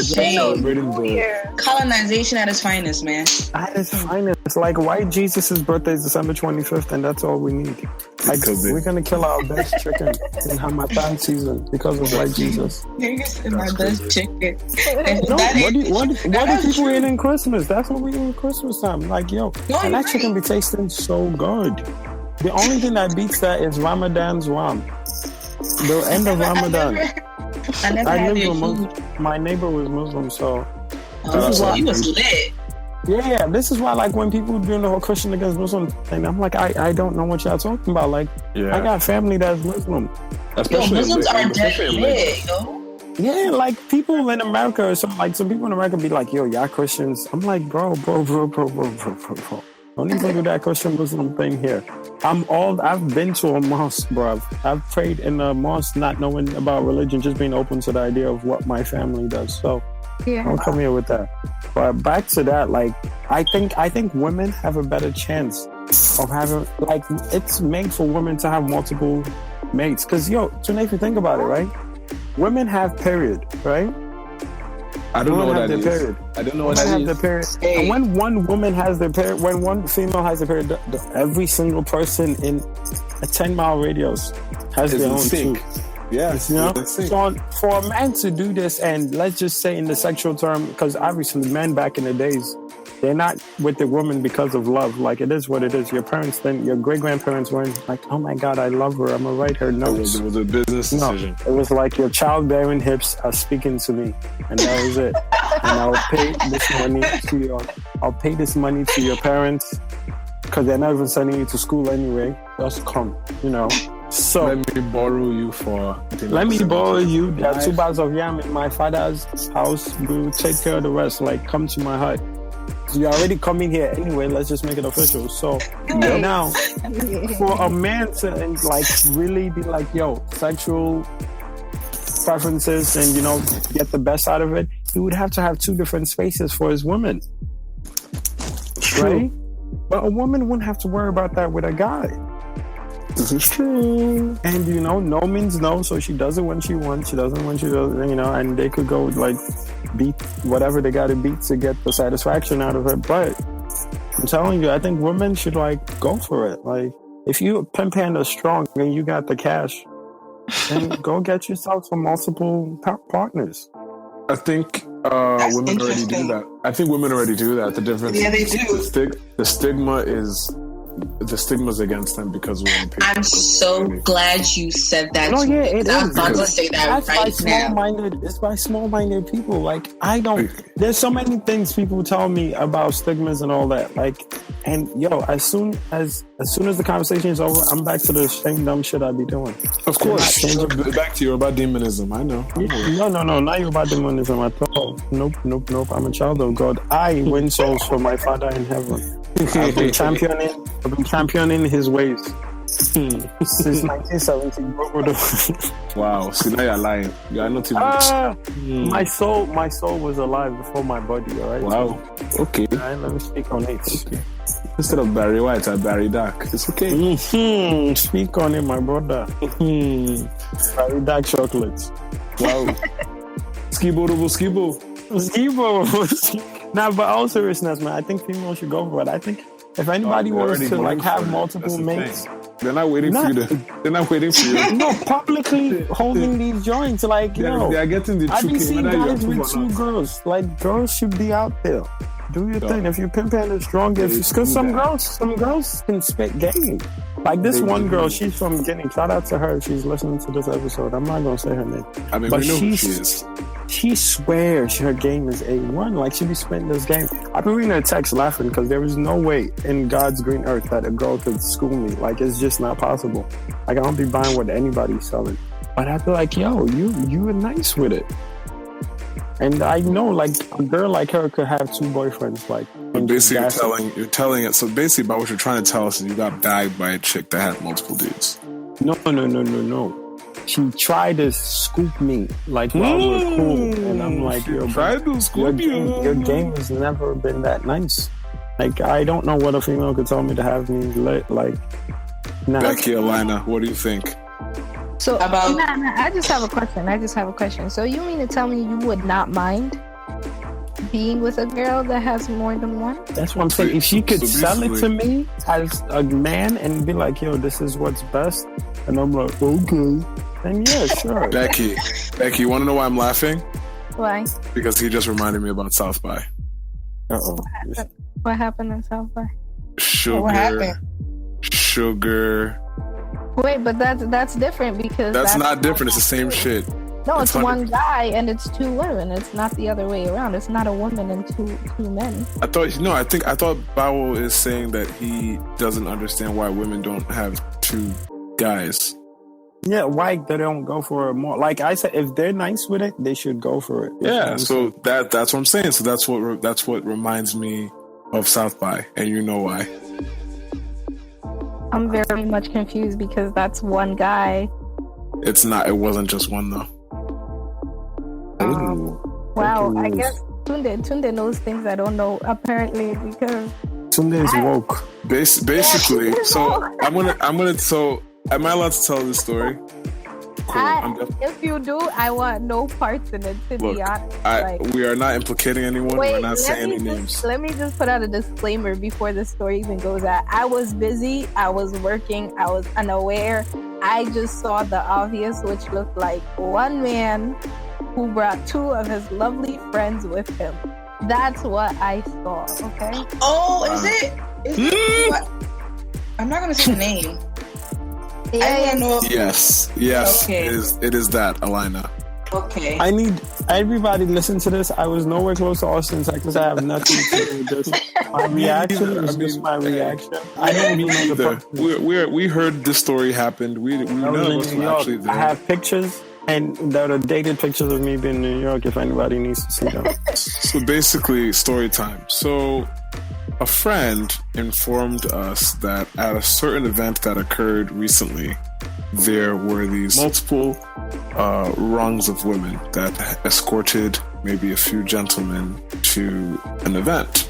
C: colonization at its finest, man.
A: At its finest. Like white Jesus' birthday is December 25th, and that's all we need. Like we're gonna kill our best chicken in Hamatan season because of white Jesus.
C: My best chicken.
A: What do people eat in Christmas? That's what we eat in Christmas time. Like and that chicken be tasting so good. The only thing that beats that is Ramadan's Ram. The end of Ramadan. My neighbor was Muslim, so
C: he was lit.
A: Yeah, this is why, like, when people doing the whole Christian against Muslim thing, I'm like, I don't know what y'all talking about. Like, I got family that's Muslim.
C: Muslims are dead lit, yo.
A: Yeah, like people in America, some people in America be like, y'all Christians. I'm like, bro. Don't even do that Christian Muslim thing here. I've been to a mosque, bro. I've prayed in a mosque not knowing about religion, just being open to the idea of what my family does. So don't come here with that. But back to that, like, I think women have a better chance of having, like, it's made for women to have multiple mates. Because, Tune, if you think about it, right? Women have period, right?
B: I don't know what that is.
A: Period.
B: I don't know what that is.
A: The period. And when one woman has their period, when one female has their period, every single person in a 10-mile radius has their own too.
B: Yes,
A: so for a man to do this, and let's just say in the sexual term, because obviously men back in the days, They're not with the woman because of love. Like, it is what it is. Your parents, then your great-grandparents weren't like, oh my God, I love her, I'm gonna write her notes.
B: It was a business decision.
A: It was like your childbearing hips are speaking to me, and that was it. And I'll pay this money to your parents, because they're not even sending you to school anyway. Just come, So
B: let me borrow you for.
A: Let me borrow you. There are 2 bags of yam in my father's house. We'll take care of the rest. Like, come to my hut. So you're already coming here anyway. Let's just make it official. So now, for a man to like really be like, yo, sexual preferences and get the best out of it, he would have to have 2 different spaces for his women. True. Right? But a woman wouldn't have to worry about that with a guy.
B: This is true.
A: And no means no, so she does it when she wants, she doesn't when she doesn't, and they could go like beat whatever they gotta beat to get the satisfaction out of it. But I'm telling you, I think women should like go for it. Like, if you pimp hand are strong and you got the cash, then go get yourself some multiple partners.
B: I think women already do that. The difference,
C: yeah, they do.
B: The stigma's against them because we're in
C: I'm so glad you said that.
A: No, yeah, it
C: I'm
A: is.
C: about to say that right now.
A: It's by small-minded people. Like, there's so many things people tell me about stigmas and all that. Like, and as soon as the conversation is over, I'm back to the same dumb shit I be doing.
B: Of course. Back to you about demonism. I know.
A: No, not you about demonism at all. Nope. I'm a child of God. I win souls for my Father in heaven. I've been championing his ways since 1970.
B: Wow. See, now you're lying. You are not even.
A: My soul was alive before my body. All right.
B: Wow. Okay.
A: All right, let me speak on it.
B: Okay. Instead of Barry White, I Barry Dark. It's okay.
A: Speak on it, my brother. Barry Dark chocolates.
B: Wow. Skibo.
A: Nah, but all seriousness, man, I think females should go for it. I think if anybody wants to like have multiple mates,
B: they're not waiting for you. They're not waiting for you.
A: No, publicly holding these joints, like
B: they are getting the.
A: I've been seeing guys with 2 girls. Like, girls should be out there. Do your thing. If your pimp hand is strong, because some girls can spit game. Like this one girl, she's from Guinea. Shout out to her. She's listening to this episode. I'm not gonna say her name.
B: I mean, but we know who she is.
A: She swears her game is A1. Like, she be spitting this game. I've been reading her text laughing because there is no way in God's green earth that a girl could school me. Like, it's just not possible. Like, I don't be buying what anybody's selling. But I feel like, yo, you were nice with it. And I know, like, a girl like her could have 2 boyfriends. Like,
B: basically, you're telling it. So basically, about what you're trying to tell us is you got bagged by a chick that had multiple dudes.
A: No. She tried to scoop me, like, while we were cool. And I'm like, yo, your game has never been that nice. Like, I don't know what a female could tell me to have me lit. Like, nah.
B: Becky, Alana, what do you think?
D: So, I just have a question. So, you mean to tell me you would not mind being with a girl that has more than one?
A: That's what I'm saying. If she could sell it to me as a man and be like, yo, this is what's best, and I'm like, okay, then yeah, sure.
B: Becky, you want to know why I'm laughing?
D: Why?
B: Because he just reminded me about South by.
A: Uh-oh.
D: What happened in South by?
B: Sugar.
D: Wait, but that's different because
B: that's not different. It's the same shit.
D: No, it's 1 guy and it's 2 women. It's not the other way around. It's not a woman and two men.
B: I thought Bowell is saying that he doesn't understand why women don't have 2 guys.
A: Yeah, why they don't go for it more? Like I said, if they're nice with it, they should go for it.
B: Yeah, so that's what I'm saying. So that's what reminds me of South by, and you know why.
D: I'm very much confused because that's 1 guy.
B: It's not. It wasn't just 1 though.
D: Wow, I guess Tunde knows things I don't know apparently because
A: Tunde is woke.
B: Basically, so I'm gonna. So am I allowed to tell this story? Cool.
D: If you do, I want no parts in it. To be honest,
B: we are not implicating anyone. We're not saying any names.
D: Let me just put out a disclaimer before the story even goes out. I was busy. I was working. I was unaware. I just saw the obvious, which looked like 1 man who brought 2 of his lovely friends with him. That's what I saw. Okay.
C: Oh, is it? What? I'm not gonna say the name.
D: Yeah.
C: I know.
B: Yes. Okay. It is that, Alina.
C: Okay.
A: I need everybody to listen to this. I was nowhere close to Austin, Texas. I have nothing to do with this. My reaction is just my reaction. I don't even know the
B: We heard this story happened. We none of us were actually there.
A: I have pictures, and there are dated pictures of me being in New York if anybody needs to see them.
B: So basically, story time. So a friend informed us that at a certain event that occurred recently, there were these multiple rungs of women that escorted maybe a few gentlemen to an event.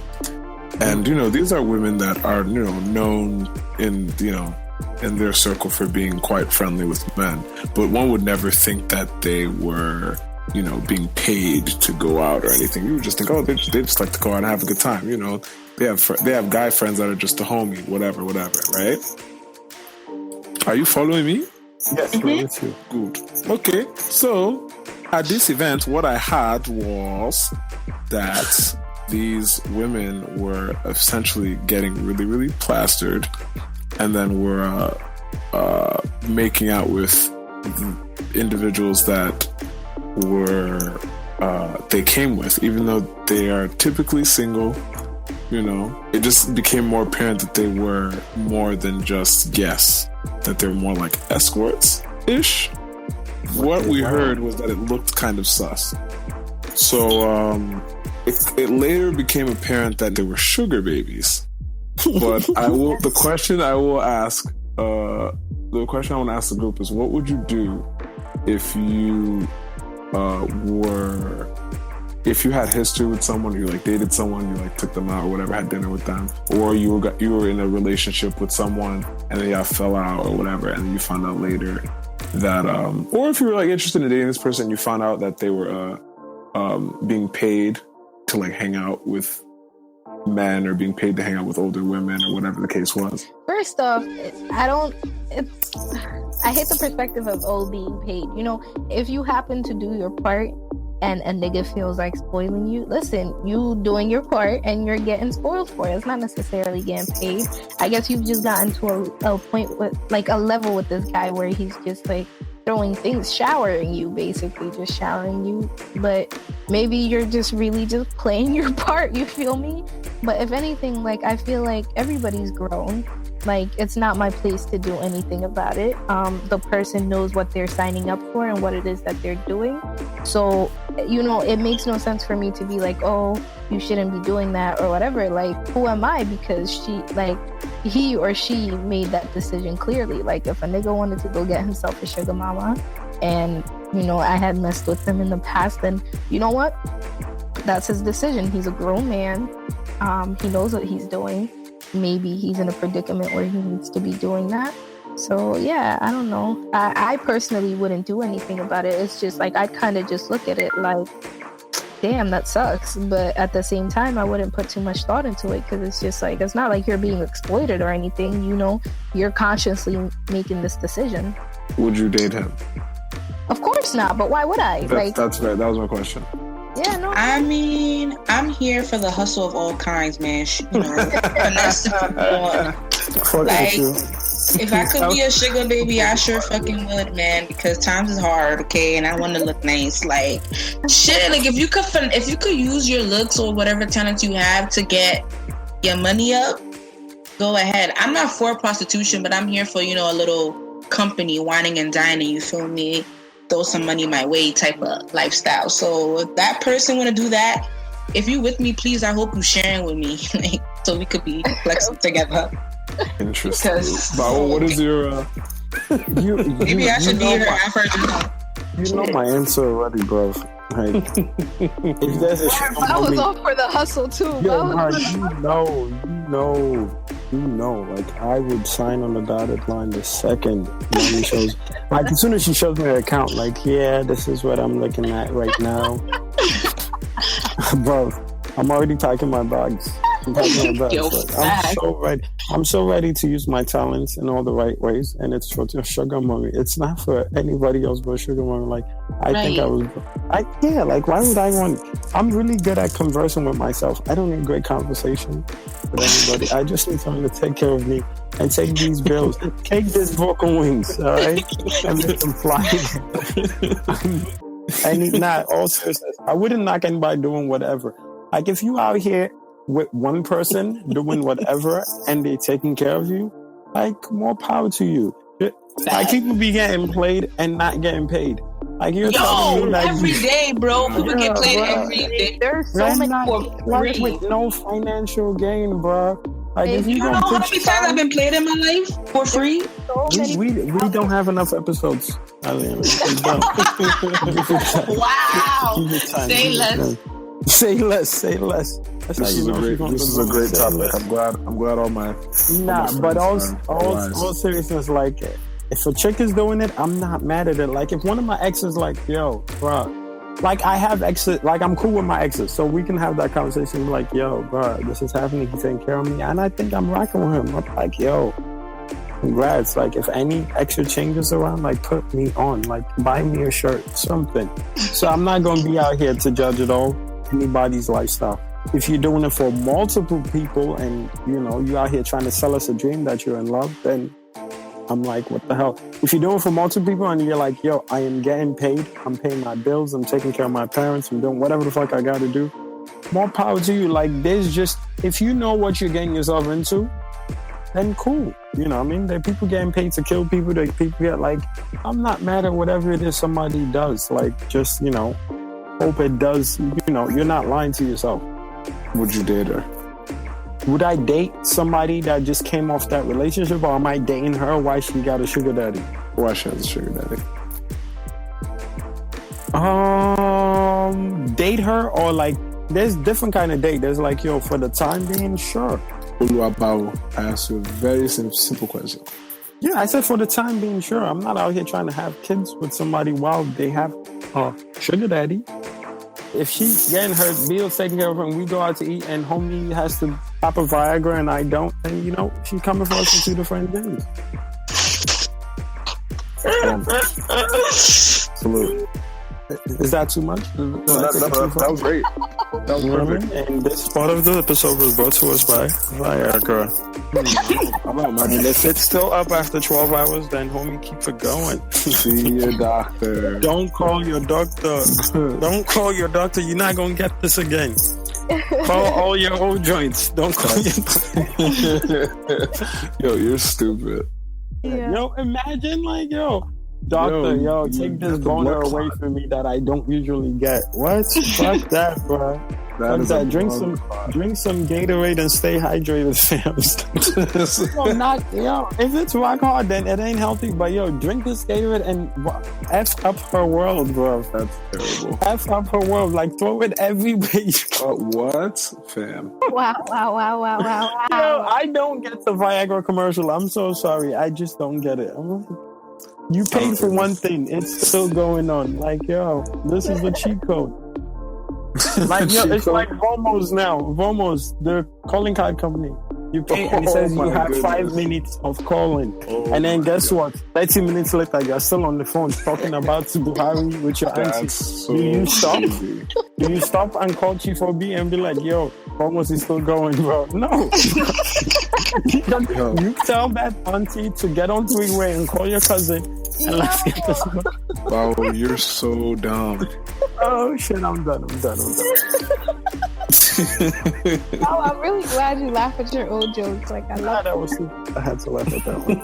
B: And, these are women that are, known in their circle for being quite friendly with men. But one would never think that they were, being paid to go out or anything. You would just think, oh, they just like to go out and have a good time. They have guy friends that are just a homie, whatever, right? Are you following me?
A: Yes, with you.
B: Good. Okay, so at this event, what I had was that these women were essentially getting really, really plastered, and then were making out with individuals that were they came with, even though they are typically single. It just became more apparent that they were more than just guests, that they're more like escorts-ish. What we heard was that it looked kind of sus. So it later became apparent that they were sugar babies. But the question I want to ask the group is, what would you do if you if you had history with someone, you dated someone, you took them out or whatever, had dinner with them, or you were in a relationship with someone and then y'all fell out or whatever, and then you found out later that or if you were interested in dating this person and you found out that they were being paid to hang out with men, or being paid to hang out with older women, or whatever the case was.
D: First off, I hate the perspective of being paid. If you happen to do your part and a nigga feels like spoiling you, listen, you doing your part and you're getting spoiled for it. It's not necessarily getting paid. I guess you've just gotten to a point with a level with this guy where he's just throwing things, showering you, basically just showering you. But maybe you're just really just playing your part, you feel me? But if anything, I feel like everybody's grown. It's not my place to do anything about it. The person knows what they're signing up for and what it is that they're doing. So, it makes no sense for me to be oh, you shouldn't be doing that or whatever. Who am I? Because he or she made that decision clearly. If a nigga wanted to go get himself a sugar mama and, I had messed with him in the past, then you know what? That's his decision. He's a grown man. He knows what he's doing. Maybe he's in a predicament where he needs to be doing that. So yeah, I don't know. I personally wouldn't do anything about it. It's just I kind of just look at it damn, that sucks. But at the same time, I wouldn't put too much thought into it, because it's just it's not like you're being exploited or anything. You're consciously making this decision.
B: Would you date him?
D: Of course not. But why would I?
B: That's right. That was my question.
D: Yeah, no.
C: I mean, I'm here for the hustle of all kinds, man. Finesse the people. If I could be a sugar baby, I sure fucking would, man. Because times is hard, okay, and I want to look nice. If you could use your looks or whatever talent you have to get your money up, go ahead. I'm not for prostitution, but I'm here for a little company, whining and dining. You feel me? Throw some money my way type of lifestyle. So if that person want to do that, if you with me, please, I hope you sharing with me, so we could be flexing together.
B: Interesting. Bao, what is your
C: maybe I should be her Afro.
A: You know my answer already, bro. If there's a shit,
D: I was off for the hustle too.
A: I would sign on the dotted line the second mommy shows. As soon as she shows me her account, yeah, this is what I'm looking at right now. Bro, I'm already packing my bags. I'm so ready to use my talents in all the right ways, and it's for Sugar Mommy. It's not for anybody else but Sugar Mommy. Like think like why would I want? I'm really good at conversing with myself. I don't need great conversation with anybody. I just need someone to take care of me and take these bills, take these vocal wings, all right, and make them fly. All seriousness, I wouldn't knock anybody doing whatever. Like if you out here with one person doing whatever and they taking care of you, like more power to you. Like people be getting played and not getting paid. Like you're telling me, like
C: every day, bro. People get played every day.
D: There's so many
A: like with no financial gain, bro. Like if you
C: know how many times I've been played in my life for free?
A: We don't have enough episodes.
C: Wow. Say less.
B: This is a great topic. I'm glad all my
A: but all seriousness, like if a chick is doing it, I'm not mad at it. Like if one of my exes like, yo, bro, like I have exes, like I'm cool with my exes, so we can have that conversation like, yo, bro, this is happening, he's taking care of me, and I think I'm rocking with him. I'm like, yo, congrats. Like if any extra changes around, like put me on, like buy me a shirt, something. So I'm not gonna be out here to judge it all, anybody's lifestyle. If you're doing it for multiple people and you out here trying to sell us a dream that you're in love, then I'm like, what the hell? If you're doing it for multiple people and you're like, yo, I am getting paid, I'm paying my bills, I'm taking care of my parents, I'm doing whatever the fuck I gotta do, more power to you. Like there's just, if you know what you're getting yourself into, then cool. You know what I mean? There are people getting paid to kill people, that people get like, I'm not mad at whatever it is somebody does. Like just, hope it does, you're not lying to yourself.
B: Would you date her?
A: Would I date somebody that just came off that relationship, or am I dating her while she got a sugar daddy?
B: Why she has a sugar daddy?
A: Date her, or like, there's different kind of date. There's like, yo, for the time being, sure.
B: I asked you a very simple question.
A: Yeah, I said for the time being, sure. I'm not out here trying to have kids with somebody while they have a sugar daddy. If she's getting her bills taken care of and we go out to eat and homie has to pop a Viagra and I don't, then, she's coming for us for 2 different days.
B: Salute.
A: Is that too much?
B: That was great. That was perfect.
A: And this part of the episode was brought to us by Viagra. I mean, if it's still up after 12 hours, then homie, keep it going.
B: See your doctor.
A: Don't call your doctor. Don't call your doctor. You're not going to get this again. Call all your old joints. Don't call your doctor.
B: Yo, you're stupid.
A: Yeah. Yo, imagine like, doctor, take this boner away from me that I don't usually get. What? Fuck that, bro. Drink some Gatorade and stay hydrated, fam. If it's rock hard, then it ain't healthy. But drink this Gatorade and F up her world, bro.
B: That's terrible.
A: F up her world, like throw it everywhere.
B: What, fam?
D: Wow.
A: I don't get the Viagra commercial. I'm so sorry. I just don't get it. You paid for one thing, it's still going on. Like, this is the cheat code. Like, it's like Vomos now. Vomos, the calling card company. You pay and it says you have 5 minutes of calling. And then guess what? 30 minutes later, you're still on the phone talking about Buhari with your auntie. Do you stop? Do you stop and call Chief OB and be like, Vomos is still going, bro? No. You tell that auntie to get on three-way and call your cousin and let's get this one.
B: Wow, you're so dumb.
A: Oh shit, I'm done.
D: Oh, I'm really glad you laugh at your old jokes. Like I love
A: that. I had to laugh at that one.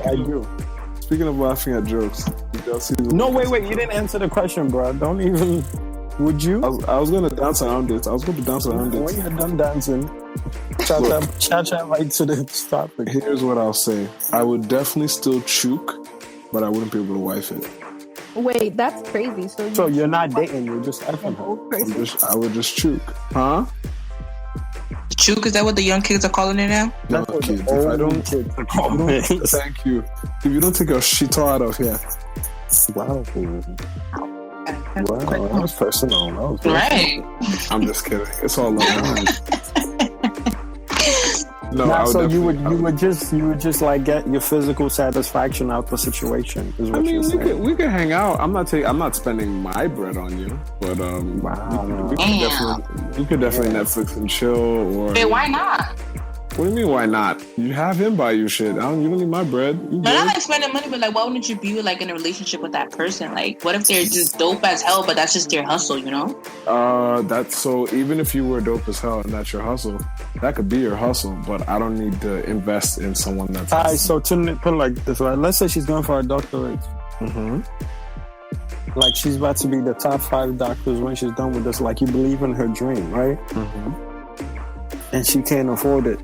A: I do.
B: Speaking of laughing at jokes,
A: no, wait, you didn't answer the question, bro. Don't even. Would you?
B: I was going to dance around it. When
A: you're done dancing, cha-cha right to the topic.
B: Here's what I'll say. I would definitely still chook, but I wouldn't be able to wife it.
D: Wait, that's crazy.
A: So you're not dating, you're just effing her.
B: I would just chook. Huh?
C: Chook, is that what the young kids are calling it now?
B: No, kids. If I don't...
A: kids are calling it.
B: Thank you. If you don't take your shit out of here.
A: Wow. Wow, that was personal. That was
C: right.
B: I'm just kidding. It's all love. No,
A: nah, so you would just like get your physical satisfaction out the situation. Is what
B: I mean, we could hang out. I'm not spending my bread on you, but we could definitely Netflix and chill. Or
C: hey, why not?
B: What do you mean? Why not? You have him buy you shit. You don't need my bread.
C: But not like spending money, but like, why wouldn't you be like in a relationship with that person? Like, what if they're just dope as hell, but that's just their hustle, you know?
B: That's so. Even if you were dope as hell and that's your hustle, that could be your hustle. But I don't need to invest in someone that's.
A: Alright, so to put it like this, right? Let's say she's going for a doctorate.
B: Mm-hmm.
A: Like she's about to be the top 5 doctors when she's done with this. Like you believe in her dream, right?
B: Mm-hmm.
A: And she can't afford it.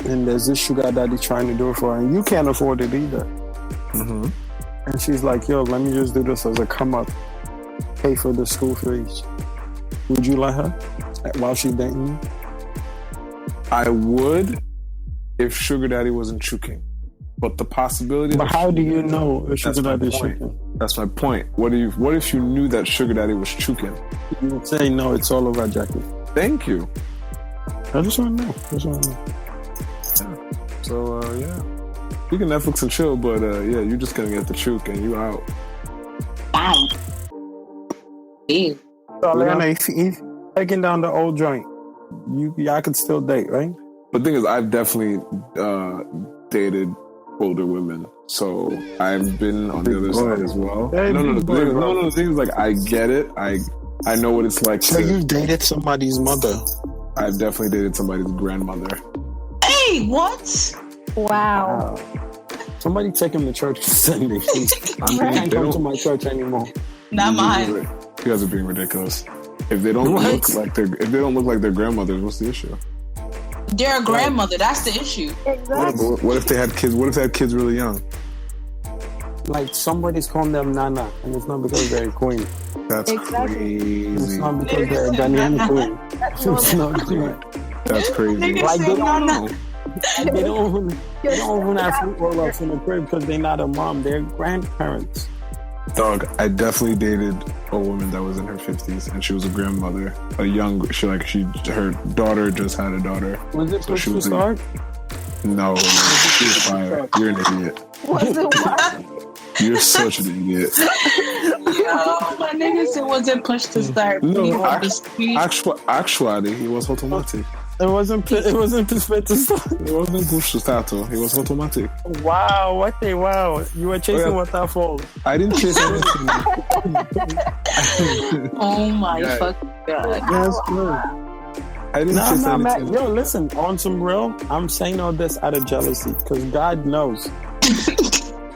A: And there's this sugar daddy trying to do it for her, and you can't afford it either.
B: Mm-hmm.
A: And she's like, yo, let me just do this as a come up, pay for the school fees. Would you let her while she's dating you?
B: I would if sugar daddy wasn't choking. But the possibility.
A: But how do you know if sugar daddy is choking?
B: That's my point. What if you knew that sugar daddy was choking?
A: You would say, no, it's all over Jackie.
B: Thank you.
A: I just want to know.
B: Yeah. So, you can Netflix and chill, but you're just going to get the choke and you out.
C: Wow. Ew.
A: So, Leona, if taking down the old joint, y'all could still date, right?
B: The thing is, I've definitely dated older women. So, I've been on the other side as well. No, the thing is, like, I get it. I know what it's like.
A: So, you dated somebody's mother?
B: I've definitely dated somebody's grandmother.
C: Hey, what?
D: Wow.
A: Somebody take him to church for Sunday. I can't come to my church anymore.
C: Not mine.
B: You guys are being ridiculous. If they don't look like their grandmothers, what's the issue?
C: They're a grandmother. That's the issue.
D: Exactly.
B: What if they had kids? What if they had kids really young?
A: Like somebody's calling them Nana, and it's not because they're a queen.
B: That's crazy.
A: It's not because they're a Ghanaian queen. It's not queen.
B: That's crazy.
A: Like they don't know. They don't even have fruit roll-ups in the crib because they're not a mom. They're grandparents.
B: Dog, I definitely dated a woman that was in her 50s, and she was a grandmother. Her daughter just had a daughter.
A: Was it
B: so
A: she was start?
B: No, she was fire. You're an idiot.
D: Was it what?
B: You're such an idiot.
C: Yo, my niggas, it wasn't push to start.
B: No, actually, it was automatic.
A: It wasn't fit to start.
B: It wasn't push to start. It was automatic.
A: Wow, wow. You were chasing waterfalls.
B: I didn't chase anything.
C: Oh my fucking god.
A: That's good.
B: I didn't chase anything.
A: Yo, listen, on some real, I'm saying all this out of jealousy because God knows.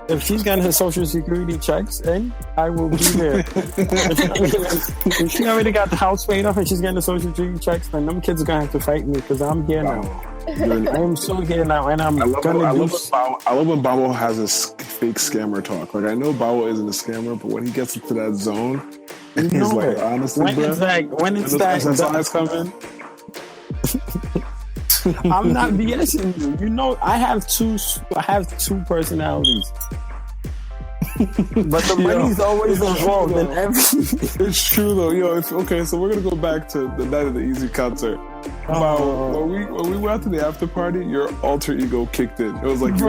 A: If she's getting her social security checks in, I will be there. If she already got the house paid off and she's getting the social security checks, then them kids are going to have to fight me because I'm here now. I'm so here now, and I love
B: when Babo has this fake scammer talk. Like, I know Babo isn't a scammer, but when he gets into that zone, he's like, honestly,
A: when it's coming. I'm not BSing you. You know, I have two personalities. But the money's always involved in everything.
B: It's true though. Okay, so we're gonna go back to the night of the Easy concert. When we went to the after party, your alter ego kicked in. It was like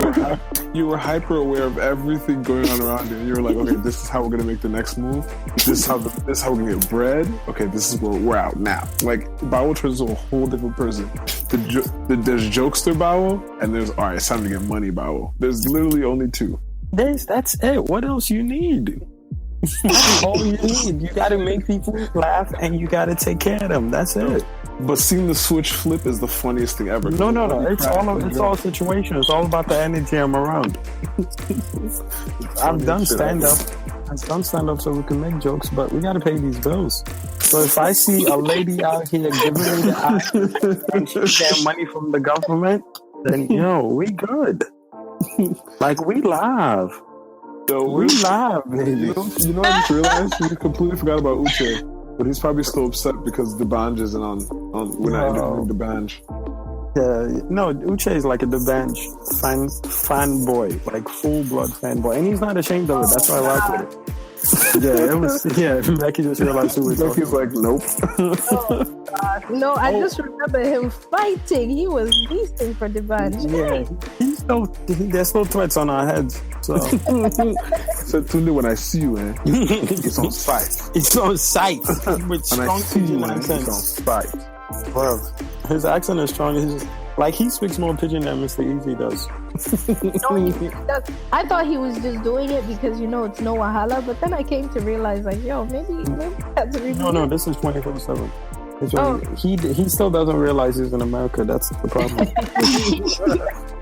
B: you were hyper aware of everything going on around you. And you were like, okay, this is how we're gonna make the next move. This is how we're gonna get bread. Okay, this is where we're out now. Like Bao turns into a whole different person. There's jokester Bao, and there's all right, it's time to get money Bao. There's literally only two.
A: That's it. What else you need? That's all you need. You gotta make people laugh and you gotta take care of them. That's it.
B: But seeing the switch flip is the funniest thing ever.
A: No. It's all situational. It's all about the energy I'm around. I've done stand up so we can make jokes, but we gotta pay these bills. So if I see a lady out here giving me the eye and she's getting money from the government, then we good. Like we live. We live, baby.
B: You know what I just realized? We completely forgot about Uche. But he's probably still upset because the Banj isn't on we're not doing the Banj.
A: Yeah, no, Uche is like a Banj fanboy, like full blood fanboy. And he's not ashamed of it. That's why I rock with it. Yeah, it was. Yeah, Becky just realized who was.
B: Becky's like, nope.
D: No, I just remember him fighting. He was beasting for Divanj.
A: Yeah, there's no threats on our heads. So,
B: Tunde, when I see you, it's on sight.
A: It's on sight. With strong Pidgin
B: accent. It's on sight.
A: Bro, his accent is strong. He's just, like, he speaks more Pidgin than Mr. Easy does.
D: I thought he was just doing it because, it's no Wahala, but then I came to realize, like, maybe that's a reason.
A: No, this is 24/7. He still doesn't realize he's in America. That's the problem.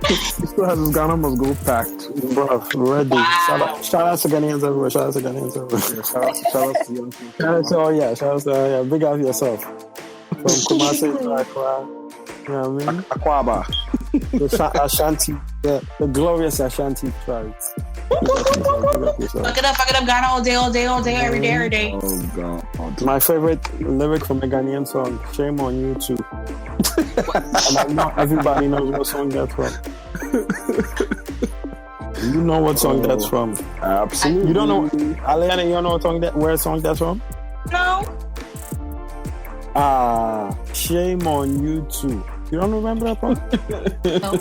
B: He still has his Ghana must go packed.
A: Bro, ready. Wow. Shout out to Ghanaians everywhere. Shout out to Ghanaians everywhere.
B: Yeah, shout out to young people.
A: Shout out to big out yourself. From Kumasi to Accra. You know what I mean?
B: Akwaba.
A: The Ashanti, the glorious Ashanti tribes.
C: Fuck it up, Ghana all day, every day.
B: Oh God.
A: My favorite lyric from a Ghanaian song, Shame on You Too. And I know everybody knows what song that's from. You know what song that's from?
B: Absolutely.
A: You don't know, Aliana, you don't know where song that's from?
C: No.
A: Shame on You Too. You don't remember that part?
C: No.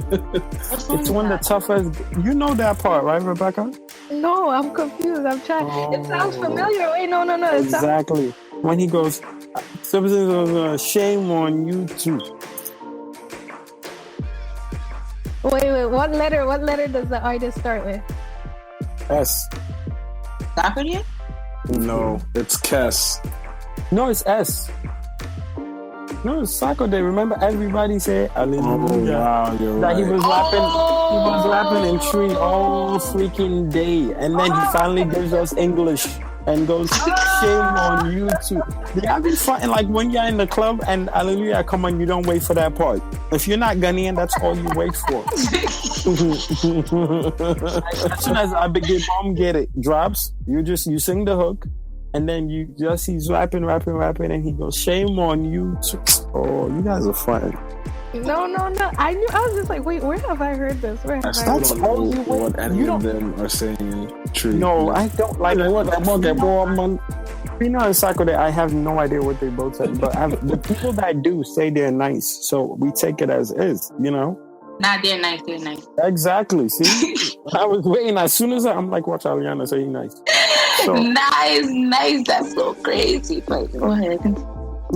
A: It's one of the toughest. You know that part, right, Rebecca?
D: No, I'm confused. I'm trying. It sounds familiar. Wait, no.
A: Exactly. When he goes, shame on you too.
D: Wait. What letter does the artist start with?
A: S.
C: Sarkodie?
B: No, it's Kess.
A: No, it's S. No, it's Sarkodie. Remember, everybody said Hallelujah.
B: Oh, wow, you're right.
A: He was rapping in Tree all freaking day, and then he finally gives us English and goes, shame on you too. They have been fighting, like when you're in the club and Hallelujah come on, you don't wait for that part. If you're not Ghanaian, that's all you wait for. As soon as I begin bomb get it drops, you sing the hook. And then he's rapping, and he goes, shame on you too. Oh, you guys are fun.
D: No. I was just like, wait, where have I heard this?
B: That's all you what any of them are saying. True.
A: No, I don't like what Pino and Sarkodie, I have no idea what they both said. But the people that do say they're nice. So we take it as is,
C: Nah, they're nice.
A: Exactly. See? I was waiting. As soon as I'm like, watch Aliana say he's nice. So,
C: nice. That's so crazy. But go ahead.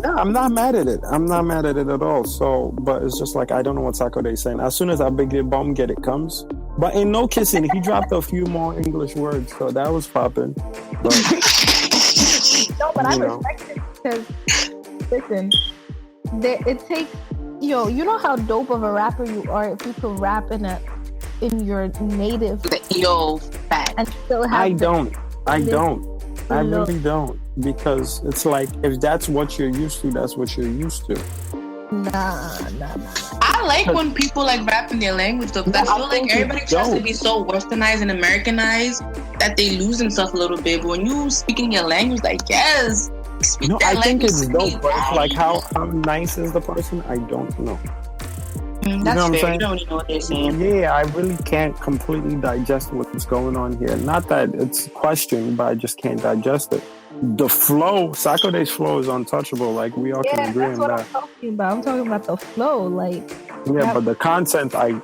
A: No, I'm not mad at it. I'm not mad at it at all. So, but it's just like, I don't know what Sarkodie is saying. As soon as I big the bomb get it comes. But in No Kissing, he dropped a few more English words. So that was popping. But,
D: I respect it because, listen, it takes, you know how dope of a rapper you are if you can rap in your native.
C: Fat.
D: And still have
A: I don't. I really don't. Because it's like, if that's what you're used to, that's what you're used to.
D: Nah.
C: I like when people like rap in their language though. I feel like everybody tries to be so westernized and Americanized that they lose themselves a little bit. But when you speak in your language, like, yes, speak that
A: I think it's
C: language,
A: dope. But it's like, how nice is the person? I don't know.
C: That's fair. You don't really know what they're saying.
A: Yeah, I really can't completely digest what's going on here. Not that it's questioned, but I just can't digest it. The flow, Sarkodie's flow is untouchable. Like, we all can agree on that.
D: I'm talking about. I'm talking about the flow. Like,
A: but the content, I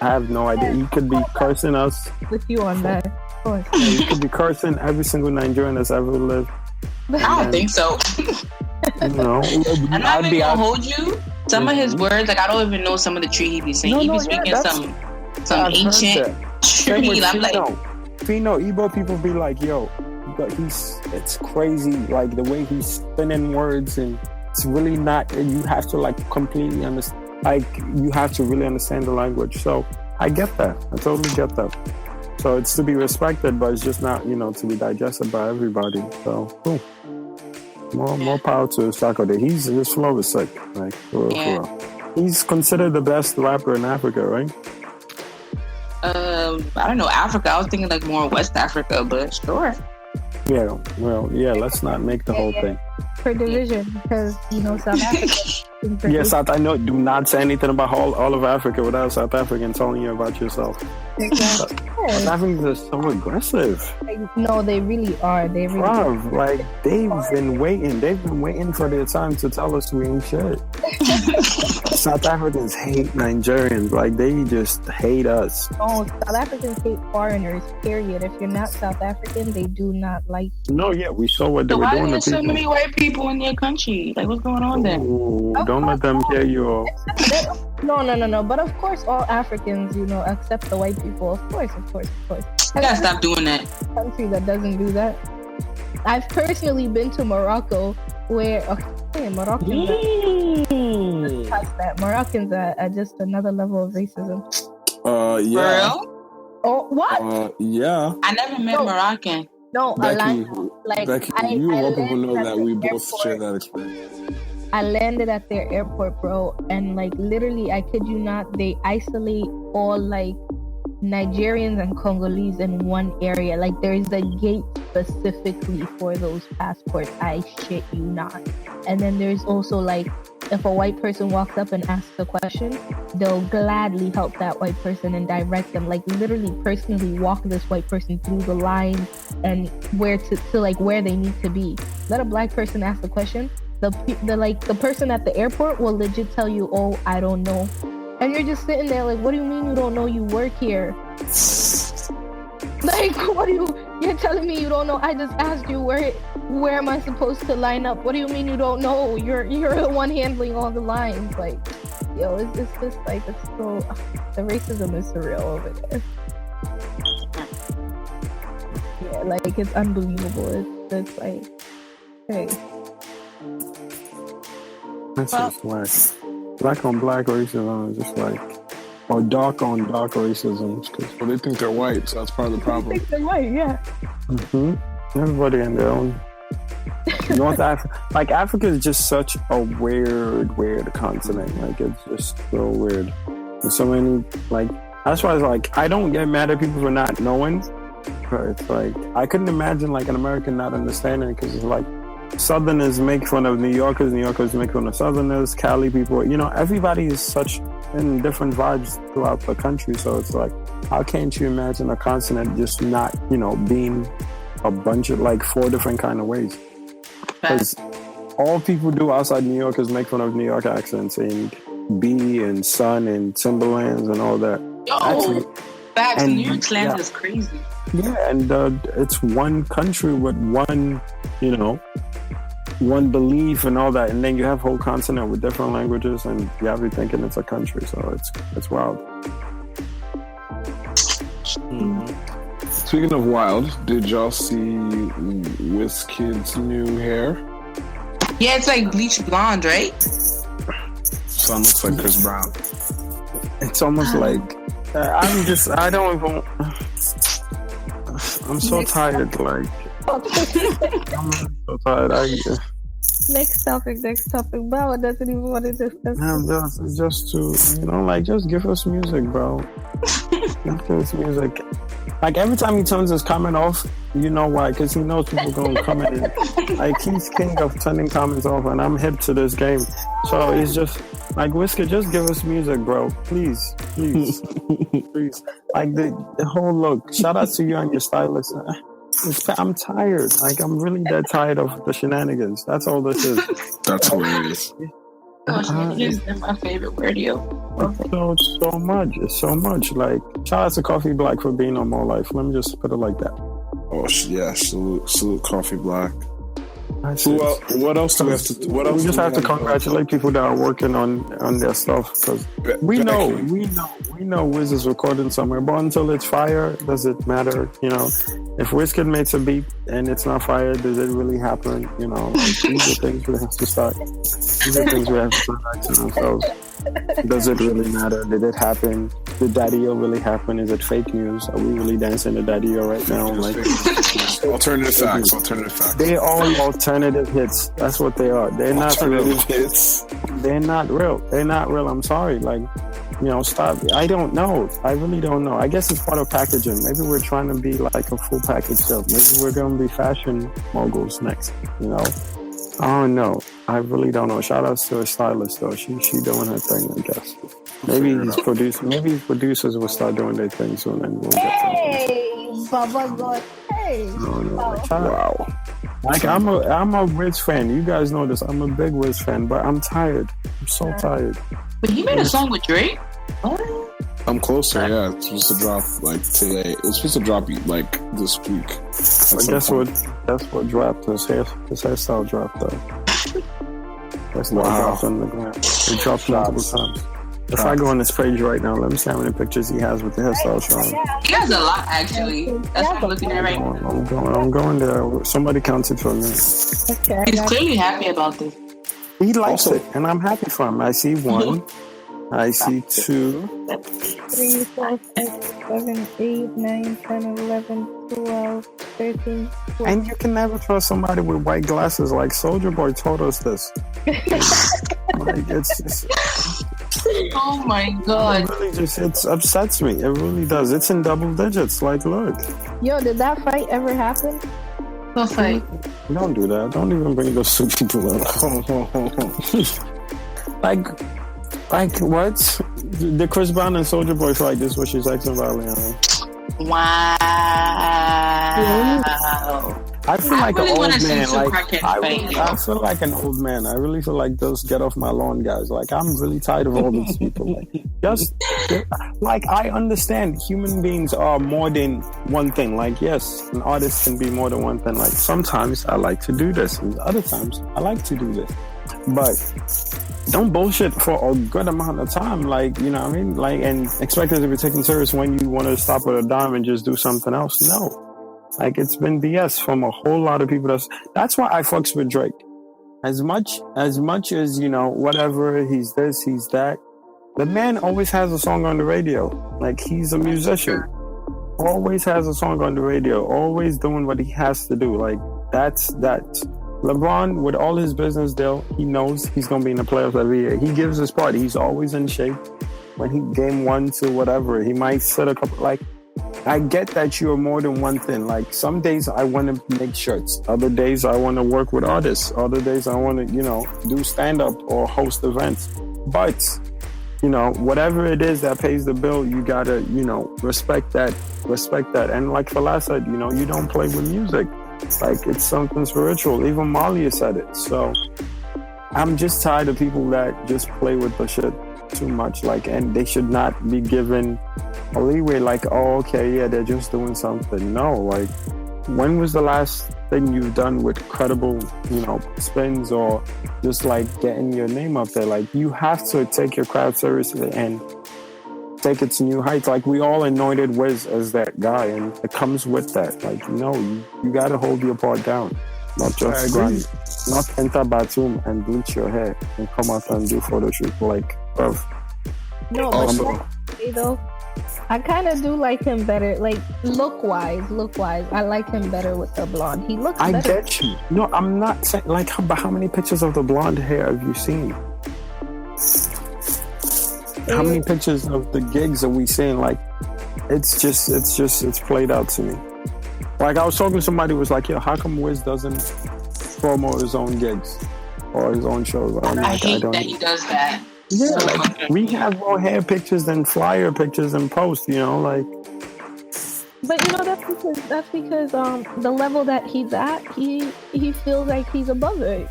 A: have no idea. You could be cursing us.
D: With you on that, of course.
A: You could be cursing every single Nigerian that's ever lived.
C: I don't think so.
A: I'm not
C: even gonna hold you. Some of his words, like, I don't even know some of the tree he be saying. He be speaking some ancient tree. I'm like,
A: Fino, Igbo people be like, yo, but it's crazy, like the way he's spinning words, and it's really not. You have to like completely understand. Like, you have to really understand the language. So I get that. I totally get that. So it's to be respected, but it's just not, to be digested by everybody. So cool. More power to Sarkodie. His flow is sick. Like, for real. He's considered the best rapper in Africa, right?
C: I don't know, Africa. I was thinking like more West Africa, but sure.
A: Yeah, well, let's not make the whole thing.
D: Per division, because South Africa
A: Yes, I know. Do not say anything about all of Africa without South African telling you about yourself.
D: Exactly.
A: South Africans are so aggressive.
D: No, they really are. They really
A: are. Like, they've been waiting. They've been waiting for their time to tell us we ain't shit. South Africans hate Nigerians. Like, they just hate us.
D: Oh, South Africans hate foreigners, period. If you're not South African, they do not like you.
A: No, yeah, we saw what they were doing to people. Why are there
C: so many white people in their country? Like, what's going on there?
A: Don't let them hear you all.
D: No. But of course, all Africans, accept the white people. Of course.
C: I gotta stop doing that.
D: Country that doesn't do that. I've personally been to Morocco, where Moroccans are just another level of racism.
B: Yeah.
C: For real?
D: Oh, what?
B: Yeah.
C: I never met Moroccan.
D: No,
B: Becky, you and people know that we both share that experience.
D: I landed at their airport, bro, and literally, I kid you not, they isolate all Nigerians and Congolese in one area. There is a gate specifically for those passports. I shit you not. And then there's also if a white person walks up and asks a question, they'll gladly help that white person and direct them. Literally, personally walk this white person through the line and where to where they need to be. Let a black person ask the question. The person at the airport will legit tell you, "Oh, I don't know," and you're just sitting there what do you mean you don't know? You work here. What do you're telling me you don't know? I just asked you where am I supposed to line up? What do you mean you don't know? You're the one handling all the lines. It's just it's so the racism is surreal over there. Yeah, it's unbelievable. It's hey.
A: That's just black on black racism is just or dark on dark racism.
B: Well, they think they're white, so that's part of the problem.
D: They think they're white, yeah.
A: Everybody in their own. North Africa, Africa is just such a weird continent. It's just so weird. There's so many that's why it's I don't get mad at people for not knowing, but it's I couldn't imagine an American not understanding because it's Southerners make fun of New Yorkers make fun of Southerners, Cali people, everybody is such in different vibes throughout the country, so it's how can't you imagine a continent just not, being a bunch of 4 different kind of ways? Because all people do outside New York is make fun of New York accents and B and Sun and Timberlands and all that.
C: Facts, New York slang is crazy.
A: Yeah, and it's one country with one, one belief and all that, and then you have a whole continent with different languages, and you have you thinking it's a country, so it's wild.
B: Speaking of wild, did y'all see WizKid's new hair?
C: Yeah, it's bleach blonde, right?
B: Son looks like Chris Brown.
A: It's almost I'm so tired, I'm so tired.
D: Next topic. Bro, doesn't even want to discuss.
A: Just to, just give us music, bro. Give us music. Every time he turns his comment off, you know why? Because he knows people gonna comment in. He's king of turning comments off, and I'm hip to this game. So it's just Whisker, just give us music, bro. Please. Please. The whole look. Shout out to you and your stylist. I'm tired. I'm really that tired of the shenanigans. That's all this is.
B: That's hilarious.
C: Shenanigans is my favorite word, yo.
A: So much. It's so much. Shout out to Coffee Black for being on More Life. Let me just put it like that.
B: Oh yeah, salute Coffee Black. What else do we have to? We
A: just have to congratulate people that are working on their stuff, because we know Wiz is recording somewhere, but until it's fire, does it matter? If WizKid makes a beat and it's not fire, does it really happen? These are things we have to start. These are things we have to start asking ourselves. Does it really matter? Did it happen? Did Daddy-O really happen? Is it fake news? Are we really dancing to Daddy-O right now?
B: Alternative facts.
A: They're all alternative hits. That's what they are. They're not real
B: hits.
A: They're not real. I'm sorry. Stop. I don't know. I really don't know. I guess it's part of packaging. Maybe we're trying to be a full package stuff. Maybe we're going to be fashion moguls next. Oh no, I really don't know. Shout out to her stylist though. She doing her thing, I guess. Maybe maybe producers will start doing their thing soon and we'll get something.
D: Hey, Baba God. Hey.
A: Oh, no.
B: Wow.
A: Like I'm a Wiz fan. You guys know this. I'm a big Wiz fan, but I'm tired. I'm so tired.
C: But he made a song with Drake? What?
B: I'm closer, yeah. It's supposed to drop like today. It's supposed to drop like this week.
A: I guess what dropped his hairstyle dropped though. That's not dropped on the ground. It dropped multiple times. If I go on this page right now, let me see how many pictures he has with the hairstyle showing.
C: He has a lot actually. That's what I'm looking at right now.
A: I'm going there. Somebody counted for me.
D: Okay.
C: He's clearly happy about this.
A: He likes it, and I'm happy for him. I see 1. I see 2.
D: 3, 4, 5, 7, 8, 9, 10, 11, 12, 13, 14.
A: And you can never trust somebody with white glasses. Like Soulja Boy told us this. Like it's just.
C: Oh my god!
A: It upsets me. It really does. It's in double digits. Like, look.
D: Yo, did that fight ever happen?
C: What fight?
A: Don't do that. Don't even bring those two people up. Like what? The Chris Brown and Soulja Boy fight. This is what she's asking about, Leon.
C: Wow.
A: I feel like
C: really
A: an old man.
C: I
A: feel like an old man. I really feel like those get off my lawn guys. Like I'm really tired of all these people. Like I understand human beings are more than one thing. Like yes, an artist can be more than one thing. Like sometimes I like to do this, and other times I like to do this. But don't bullshit for a good amount of time. Like you know what I mean? Like and expect it to be taken serious when you want to stop at a dime and just do something else. No. Like it's been BS from a whole lot of people. That's why I fucks with Drake. As much as you know, whatever he's this, he's that. The man always has a song on the radio. Like he's a musician. Always has a song on the radio. Always doing what he has to do. Like that's that. LeBron, with all his business deal, he knows he's gonna be in the playoffs every year. He gives his part. He's always in shape. When he game 1 to whatever, he might sit a couple like. I get that you're more than one thing. Like some days I want to make shirts. Other days I want to work with artists. Other days I want to, do stand-up or host events. But, whatever it is that pays the bill, you got to, respect that. And like Fala said, you don't play with music. Like it's something spiritual. Even Malia said it. So I'm just tired of people that just play with the shit too much. Like, and they should not be given a leeway. Like, oh, okay, yeah, they're just doing something. No, like, when was the last thing you've done with credible, spins or just like getting your name up there? Like, you have to take your craft seriously and take it to new heights. Like, we all anointed Wiz as that guy, and it comes with that. Like, you got to hold your part down. Not just run, not enter bathroom and bleach your hair and come out and do photo shoot. Like, bruv.
D: No, but though, I kind of do like him better. Like look wise, I like him better with the blonde. He looks better. I
A: get you. No, I'm not saying like. How many pictures of the blonde hair have you seen? How many pictures of the gigs are we seeing? Like, it's played out to me. Like I was talking to somebody who was like, "Yo, how come Wiz doesn't promo his own gigs or his own shows?"
C: I hate that he does that.
A: Yeah, like we have more hair pictures than flyer pictures and posts. Like.
D: But that's because the level that he's at, he feels like he's above it.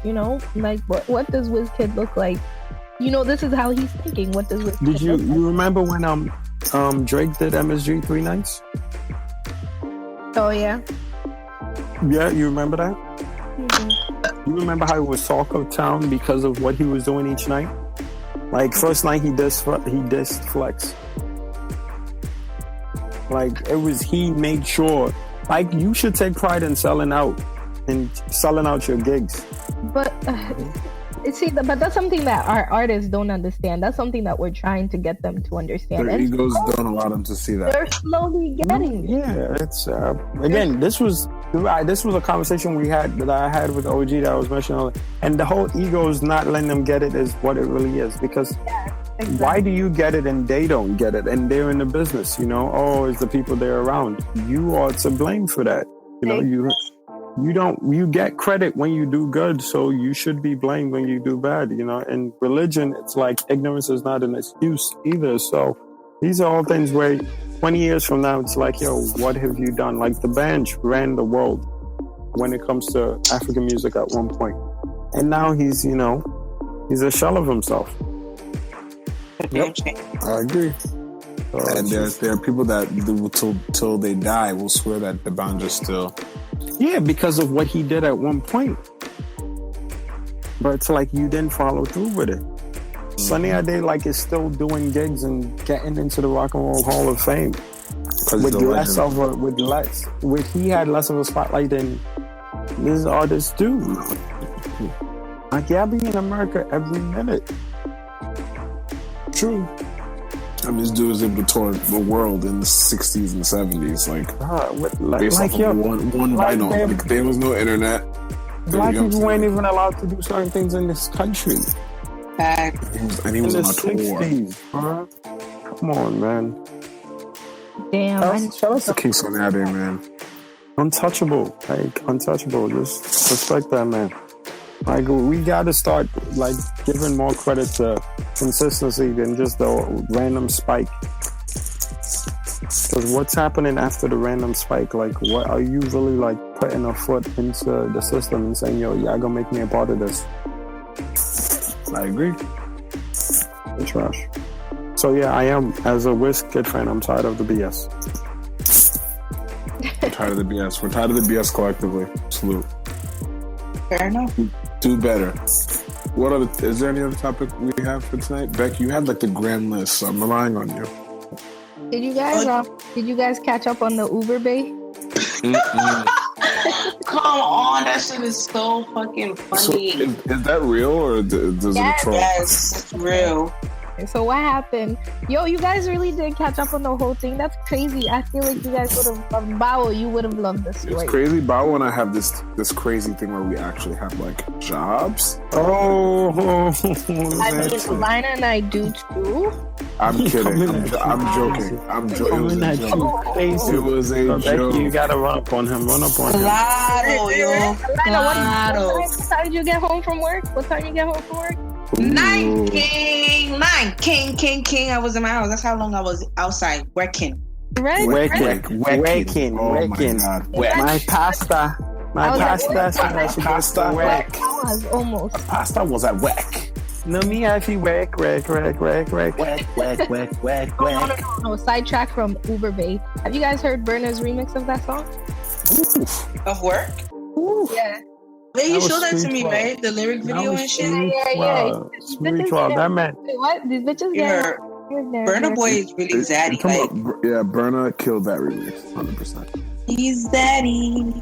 D: Like what does WizKid look like? This is how he's thinking. What does WizKid
A: look like?
D: You
A: remember when Drake did MSG 3 nights?
D: Oh yeah.
A: Yeah, you remember that?
D: Mm-hmm.
A: You remember how it was talk of town because of what he was doing each night? Like first night he dissed Flex. Like he made sure. Like you should take pride in selling out your gigs.
D: But but that's something that our artists don't understand. That's something that we're trying to get them to understand.
B: Their egos don't allow them to see that.
D: They're slowly getting it.
A: Yeah, it's again. This was a conversation that I had with OG that I was mentioning, and the whole ego is not letting them get it is what it really is. Because exactly. Why do you get it and they don't get it, and they're in the business? It's the people they're around. You are to blame for that. you get credit when you do good, so you should be blamed when you do bad, you know. In religion, it's like ignorance is not an excuse either. So these are all things where 20 years from now, it's like, yo, what have you done? Like the band ran the world when it comes to African music at one point. And now he's a shell of himself. Yep, I agree.
B: And there are people that till they die will swear that the band is still...
A: Yeah, because of what he did at one point. But it's like you didn't follow through with it. Mm-hmm. Sunny Ade is still doing gigs and getting into the Rock and Roll Hall of Fame. He had less of a spotlight than these artists do. Like, yeah, be in America every minute.
B: True. I mean, this dude was able to tour the world in the 60s and 70s, based off of one vinyl. There was no internet.
A: Black people weren't even allowed to do certain things in this country.
B: And he was on a tour.
A: 60s, bro. Come on, man.
D: Damn.
B: Shout out to King Sunny Ade, man.
A: Untouchable. Untouchable. Just respect that, man. We gotta start giving more credit to consistency than just the random spike. Because what's happening after the random spike? What are you really putting a foot into the system and saying, yo, y'all gonna make me a part of this?
B: I agree.
A: The trash. So yeah, I am, as a Wizkid fan, I'm tired of the BS.
B: We're tired of the BS. We're tired of the BS collectively. Salute.
C: Fair enough.
B: Do better. Is there any other topic we have for tonight? Beck, you had the grand list, so I'm relying on you.
D: Did you guys catch up on the Uber Bay?
C: Come on, that shit is so fucking funny.
B: So is that real or does it troll?
C: Yes, it's real.
D: So what happened? Yo, you guys really did catch up on the whole thing. That's crazy. I feel like you guys would have loved Bao. You would have loved this story.
B: It's crazy. Bao and I have this crazy thing where we actually have jobs.
A: Oh,
D: I mean, Lina and I do too.
B: I'm kidding. I'm joking. It was a joke.
A: You gotta run up on him.
C: Claro, yo.
D: Lina, what time did you get home from work?
C: 9 King. I was in my house. That's how long I was outside working.
D: Right?
A: Working.
B: Oh my God.
A: My pasta.
D: Work. I was almost.
B: Pasta was at work.
A: No, me actually work.
D: No. Sidetrack from Uber Bay. Have you guys heard Burna's remix of that song?
C: Of work?
A: Ooh.
D: Yeah.
C: Wait, you showed that to me, right? The lyric video and shit?
D: Yeah.
A: Sweet 12. That man.
D: What? These bitches get...
C: Burna Boy is really zaddy.
B: Yeah, Burna killed that remix, 100%.
C: He's zaddy.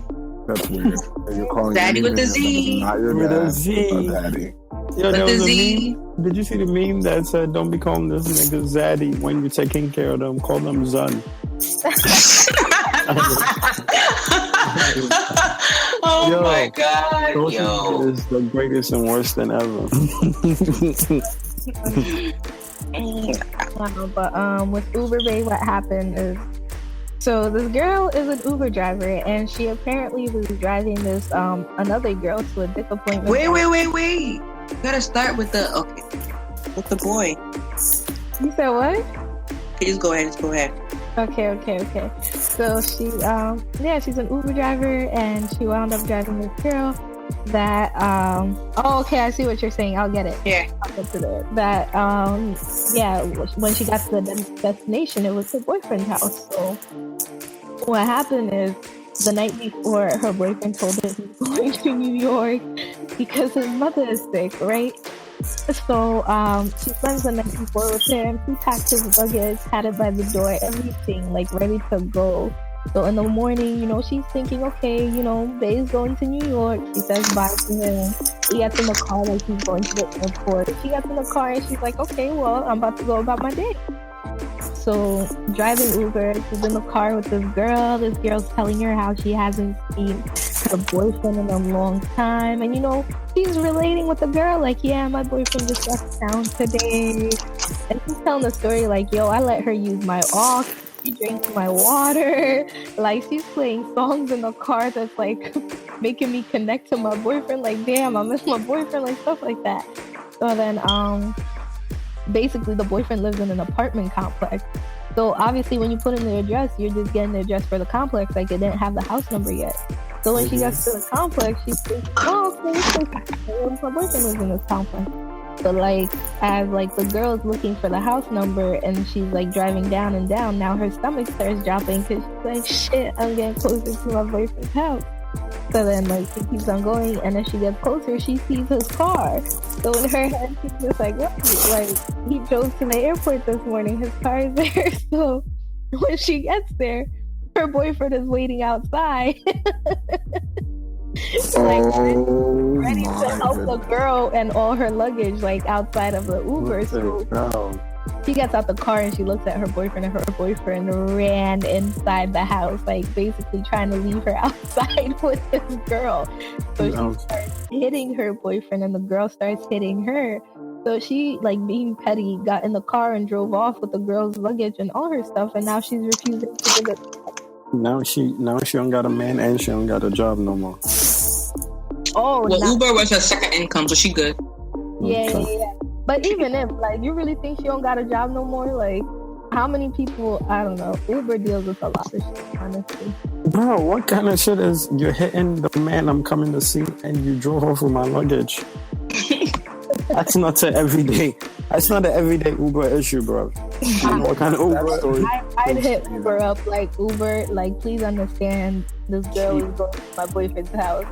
B: That's weird. You're calling
C: Zaddy with the Z.
B: Not your
A: with
B: dad,
A: a Z.
B: Daddy.
A: Yo, there was
C: Z.
A: a meme. Did you see the meme that said, don't be calling this nigga Zaddy when you're taking care of them? Call them Zun.
C: Oh my God. Yo.
A: Is the greatest and worst than ever.
D: But with Uber Bay, what happened is, so this girl is an Uber driver, and she apparently was driving this another girl to a dick appointment.
C: Wait. You gotta start with the boy.
D: You said what?
C: Please go ahead.
D: Okay. So she, she's an Uber driver, and she wound up driving this girl that, okay, I see what you're saying. I'll get it.
C: Yeah.
D: I'll get to that. That, when she got to the destination, it was her boyfriend's house. So what happened is, the night before, her boyfriend told her he's going to New York because his mother is sick, right? So she spends the night before with him. He packed his luggage, had it by the door, everything ready to go. So in the morning, she's thinking, okay, Bae's going to New York. She says bye to him. He gets in the car he's going to the airport. She gets in the car and she's like, okay, well, I'm about to go about my day. So driving Uber, she's in the car with this girl. This girl's telling her how she hasn't seen her boyfriend in a long time. And she's relating with the girl, yeah, my boyfriend just left town today. And she's telling the story yo, I let her use my aux. She drinks my water. She's playing songs in the car that's making me connect to my boyfriend. Like, damn, I miss my boyfriend, like stuff like that. So then, basically, the boyfriend lives in an apartment complex. So obviously, when you put in the address, you're just getting the address for the complex. Like, it didn't have the house number yet. So when she gets to the complex, she thinks, "Oh, okay, my boyfriend lives in this complex." So like, as like the girl's looking for the house number, and she's like driving down and down. Now her stomach starts dropping because she's like, "Shit, I'm getting closer to my boyfriend's house." So then, like, she keeps on going, and as she gets closer, she sees his car. So in her head, she's just like, "What?" Like, he drove to the airport this morning. His car is there. So when she gets there, her boyfriend is waiting outside. Ready to help the girl and all her luggage, like, outside of the Uber. So she gets out the car and she looks at her boyfriend, and her boyfriend ran inside the house, like basically trying to leave her outside with this girl. So she starts hitting her boyfriend, and the girl starts hitting her. So she, like, being petty, got in the car and drove off with the girl's luggage and all her stuff, and now she's refusing to give it.
A: Now she don't got a man, and she don't got a job no more.
C: Oh, well, Uber was her second income, so she good.
D: Yeah. But even if, like, you really think she don't got a job no more? Like, how many people, I don't know, Uber deals with a lot of shit, honestly.
A: Bro, what kind of shit is you're hitting the man I'm coming to see and you drove off with my luggage? That's not an everyday Uber issue, bro. What kind of Uber story?
D: I'd hit Uber up, like, Uber, like, please understand, this girl is going to my boyfriend's house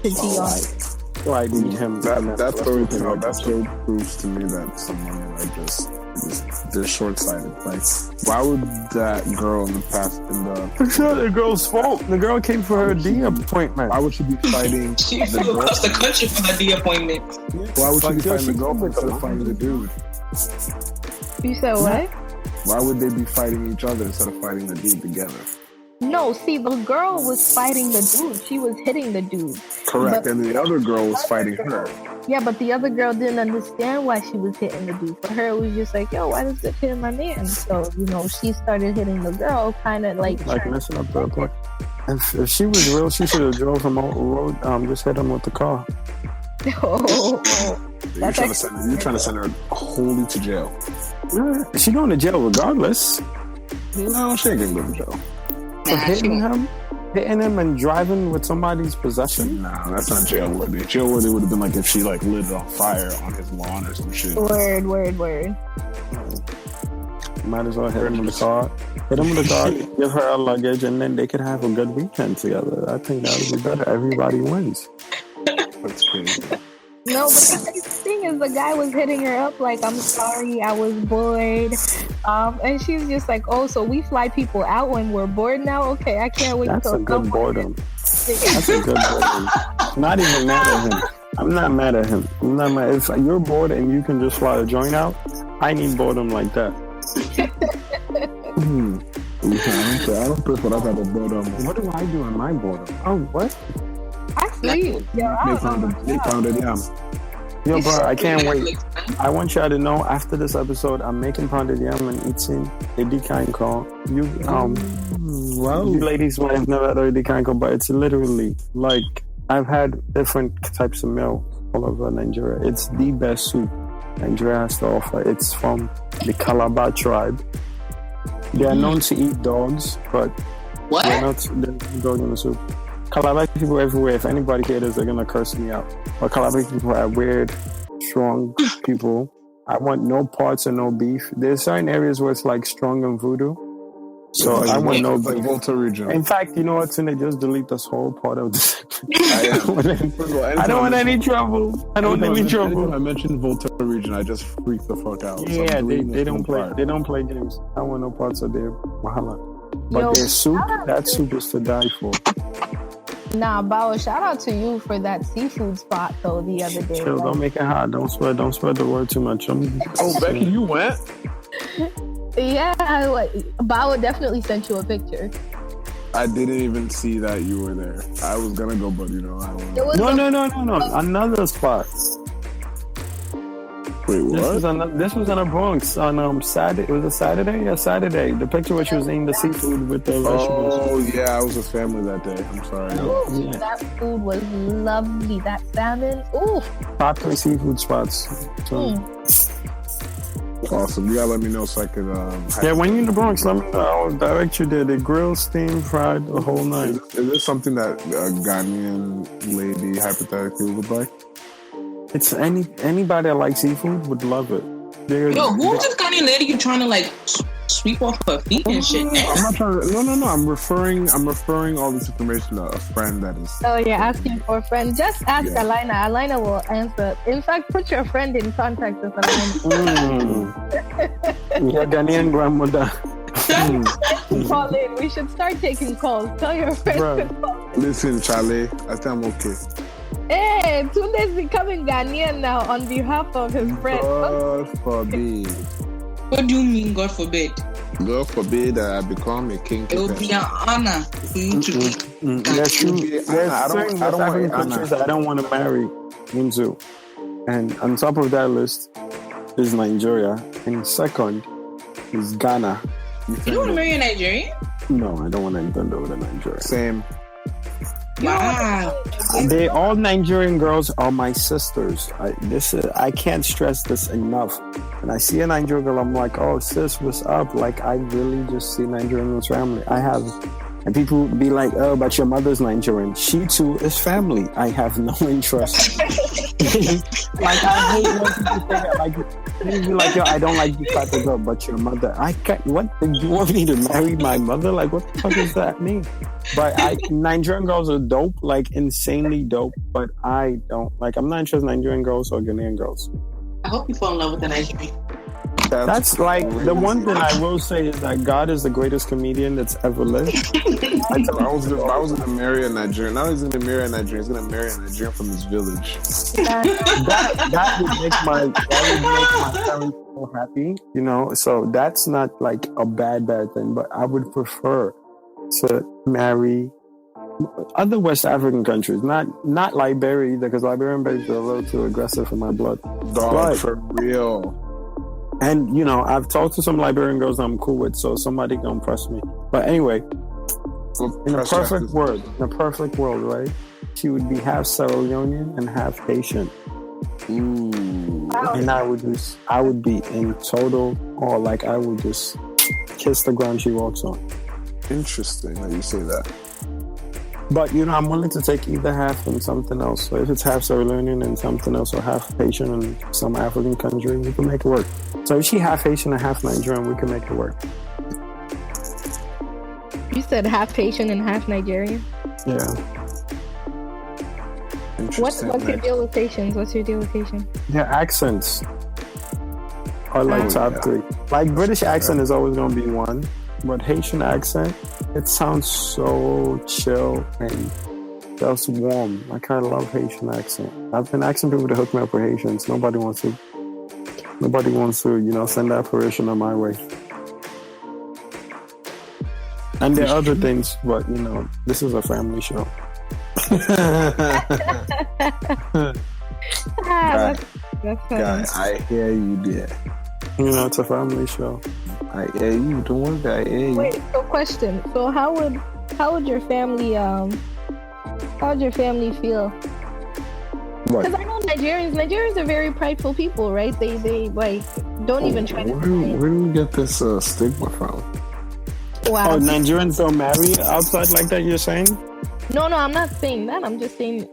D: to be honest.
A: So I need him.
B: That story proves to me that someone, like, just they're short-sighted. Like, why would that girl in the past
A: it's not the girl's fault. The girl came for her D appointment.
B: Why would she be fighting?
C: She flew across the country for her D appointment.
B: Why would she be fighting the girlfriend instead of fighting the dude?
D: You said what?
B: Why would they be fighting each other instead of fighting the dude together?
D: No, see, the girl was fighting the dude. She was hitting the dude.
B: Correct, and the other girl was fighting her.
D: Yeah, but the other girl didn't understand why she was hitting the dude. For her, it was just like, yo, why does this hitting my man? So, you know, she started hitting the girl, kind of like
A: messing up the point. If she was real, she should have drove him off the road, just hit him with the car.
B: You're trying to send her wholly to jail.
A: Yeah, she going to jail regardless.
B: No, she ain't gonna go to jail.
A: For hitting him and driving with somebody's possession?
B: Nah, that's not jail worthy. Jail worthy would have been like if she, like, lit it on fire on his lawn or some shit.
D: Word.
A: Might as well hit him with the car. Give her a luggage, and then they could have a good weekend together. I think that would be better. Everybody wins.
B: That's crazy.
D: No, but the thing is, the guy was hitting her up like, "I'm sorry, I was bored," and she's just like, "Oh, so we fly people out when we're bored now? Okay, I can't wait."
A: That's a good boredom. That's a good boredom. Not even mad at him. I'm not mad at him. If you're bored and you can just fly a joint out, I need boredom like that.
B: I don't prefer that type of boredom.
A: What do I do in my boredom? Oh, what?
D: I sleep.
B: They pounded yam.
A: Yo, bro, I can't wait. I want y'all to know, after this episode, I'm making pounded yam and eating a decanco. You ladies might have never had a decanco, but it's literally like, I've had different types of meal all over Nigeria. It's the best soup Nigeria has to offer. It's from the Calabar tribe. They are known to eat dogs, but they're not dog in the soup. Calabar people everywhere, if anybody here is, they're gonna curse me out. But Calabar people are weird, strong people. I want no parts and no beef. There's certain areas where it's like strong and voodoo. So I want no beef.
B: Like Volta region.
A: In fact, you know what's in it? Just delete this whole part of this. I don't want any trouble. I don't want any trouble.
B: I mentioned Volta region, I just freak the fuck out.
A: Yeah, so they don't play. They don't play games. I don't want no parts of their Wahala. But their soup, that soup is to die for.
D: Nah, Bao, shout out to you for that seafood spot though the other day.
A: Chill, don't make it hot. Don't spread the word too much.
B: Becky, you went?
D: Yeah, Bao definitely sent you a picture.
B: I didn't even see that you were there. I was gonna go, but I don't know.
A: No. Another spot.
E: Wait, what?
A: This was in the Bronx on Saturday. Was it Saturday? Yeah, Saturday. The picture where she was eating the seafood with the vegetables.
E: Oh yeah, I was with family that day. I'm sorry.
D: Ooh, yeah. That food was lovely. That salmon. Ooh.
A: Popular seafood spots. So.
E: Awesome. You gotta let me know so I could.
A: When you're in the Bronx, let me know. I'll direct you there. The grill, steam, fried, the whole night.
E: Is this something that a Ghanaian lady hypothetically would like?
A: It's anybody that likes seafood would love it.
C: Who's this Ghanaian lady you trying to like sweep off her feet and shit?
E: I'm not trying to. No. I'm referring all this information to a friend that is.
D: Oh, you're asking for a friend. Just ask Alina. Alina will answer. In fact, put your friend in contact with Alina.
A: Your Ghanaian grandmother.
D: Call in. We should start taking calls. Tell your friend to call.
E: Listen, Charlie. I think I'm okay.
D: Hey, Tunde's becoming Ghanaian now on behalf of his friend.
E: God forbid.
C: What do you mean, God forbid?
E: God forbid that I become a king.
C: It would be an honor for you to be.
A: There's certain West African countries that I don't want to marry into. And on top of that list is Nigeria. And second is Ghana.
C: You don't want to marry a Nigerian?
A: No, I don't want anything to do with a Nigerian.
E: Same.
C: Wow.
A: All Nigerian girls are my sisters. I can't stress this enough. When I see a Nigerian girl, I'm like, oh sis, what's up? Like I really just see Nigerian family. And people be like, oh, but your mother's Nigerian. She too is family. I have no interest. Like I hate when people say that. Like people be like, yo, I don't like this type of girl, but your mother. I can't. What? You want me to marry my mother? Like what the fuck does that mean? But Nigerian girls are dope, like insanely dope. But I don't like. I'm not interested in Nigerian girls or Ghanaian girls.
C: I hope you fall in love with a Nigerian.
A: That's like the one thing I will say is that God is the greatest comedian that's ever lived.
E: I was gonna marry a Nigerian. Now he's gonna marry a Nigerian. He's gonna marry a Nigerian from his village.
A: That would make my parents so happy, you know. So that's not like a bad thing. But I would prefer to marry other West African countries, not Liberia either, because Liberian babies are a little too aggressive for my blood.
E: Dog, for real.
A: And, you know, I've talked to some Liberian girls I'm cool with, so somebody gonna press me. But anyway, in a perfect world, right? She would be half Sierra Leonean and half Haitian.
E: Ooh.
A: And I would be in total, or like I would just kiss the ground she walks on.
E: Interesting that you say that.
A: But, you know, I'm willing to take either half and something else. So if it's half Sierra Leonean and something else, or half Haitian and some African country, we can make it work. So if she half Haitian and half Nigerian, we can make it work.
D: You said half Haitian and half Nigerian?
A: Yeah.
D: What's your deal with Haitians? What's your deal with Haitian?
A: Their accents are like top three. Like British accent is always going to be one. But Haitian accent, it sounds so chill and just warm. I kind of love Haitian accent. I've been asking people to hook me up with Haitians. Nobody wants to, you know, send that parishioner my way. And there are other things, but, you know, this is a family show.
D: That's
E: Guy, I hear you there.
A: You know, it's a family show.
E: I hear you. Don't worry, I hear you.
D: Wait, so question. So how would your family feel? Because I know Nigerians are very prideful people, right? They like don't even try to.
E: Where do we get this stigma from?
D: Wow.
A: Oh, Nigerians don't marry outside like that, you're saying?
D: No, I'm not saying that. I'm just saying,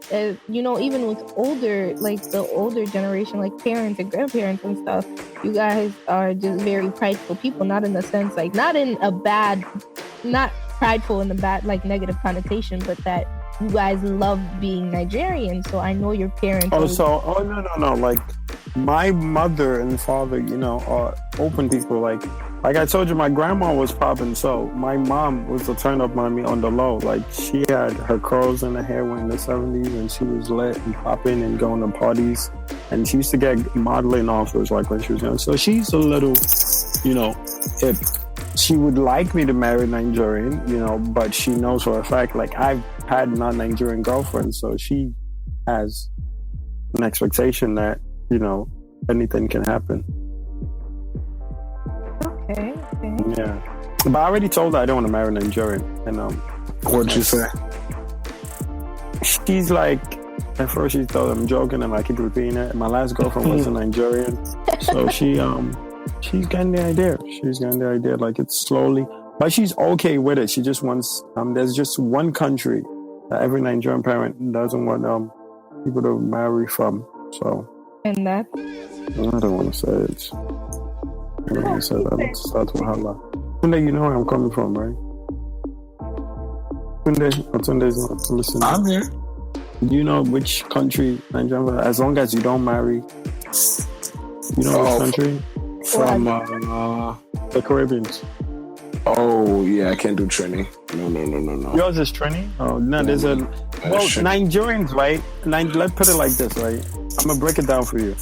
D: you know, even with the older generation, like parents and grandparents and stuff, you guys are just very prideful people, not in the sense, like, not prideful in the bad, like, negative connotation, but that you guys love being Nigerian. So I know your parents.
A: No. Like, my mother and father, you know, are open people. Like I told you, my grandma was popping, so my mom was a turn-up mommy on the low. Like, she had her curls in her hair in the 70s, and she was lit and popping and going to parties. And she used to get modeling offers, like, when she was young. So she's a little, you know, hip. She would like me to marry Nigerian, you know, but she knows for a fact, like, I've had non-Nigerian girlfriends, so she has an expectation that, you know, anything can happen.
D: Okay.
A: Yeah. But I already told her I don't want to marry a Nigerian. And
E: what'd you say?
A: She's like, at first she thought I'm joking and I keep repeating it. My last girlfriend was a Nigerian. So she's getting the idea. Like it's slowly, but she's okay with it. She just wants, there's just one country that every Nigerian parent doesn't want people to marry from. So.
D: And that?
A: I don't want to say it. I don't want to say that. That's Wahala. Tunde, you know where I'm coming from, right? Tunde's not listening.
E: I'm here.
A: Do you know which country Nigeria? As long as you don't marry, you know which country? From the Caribbean.
E: Oh yeah, I can't do Trini. No.
A: Yours is Trini? Oh no, there's Nigerians, right? Let's put it like this, right? I'm gonna break it down for you.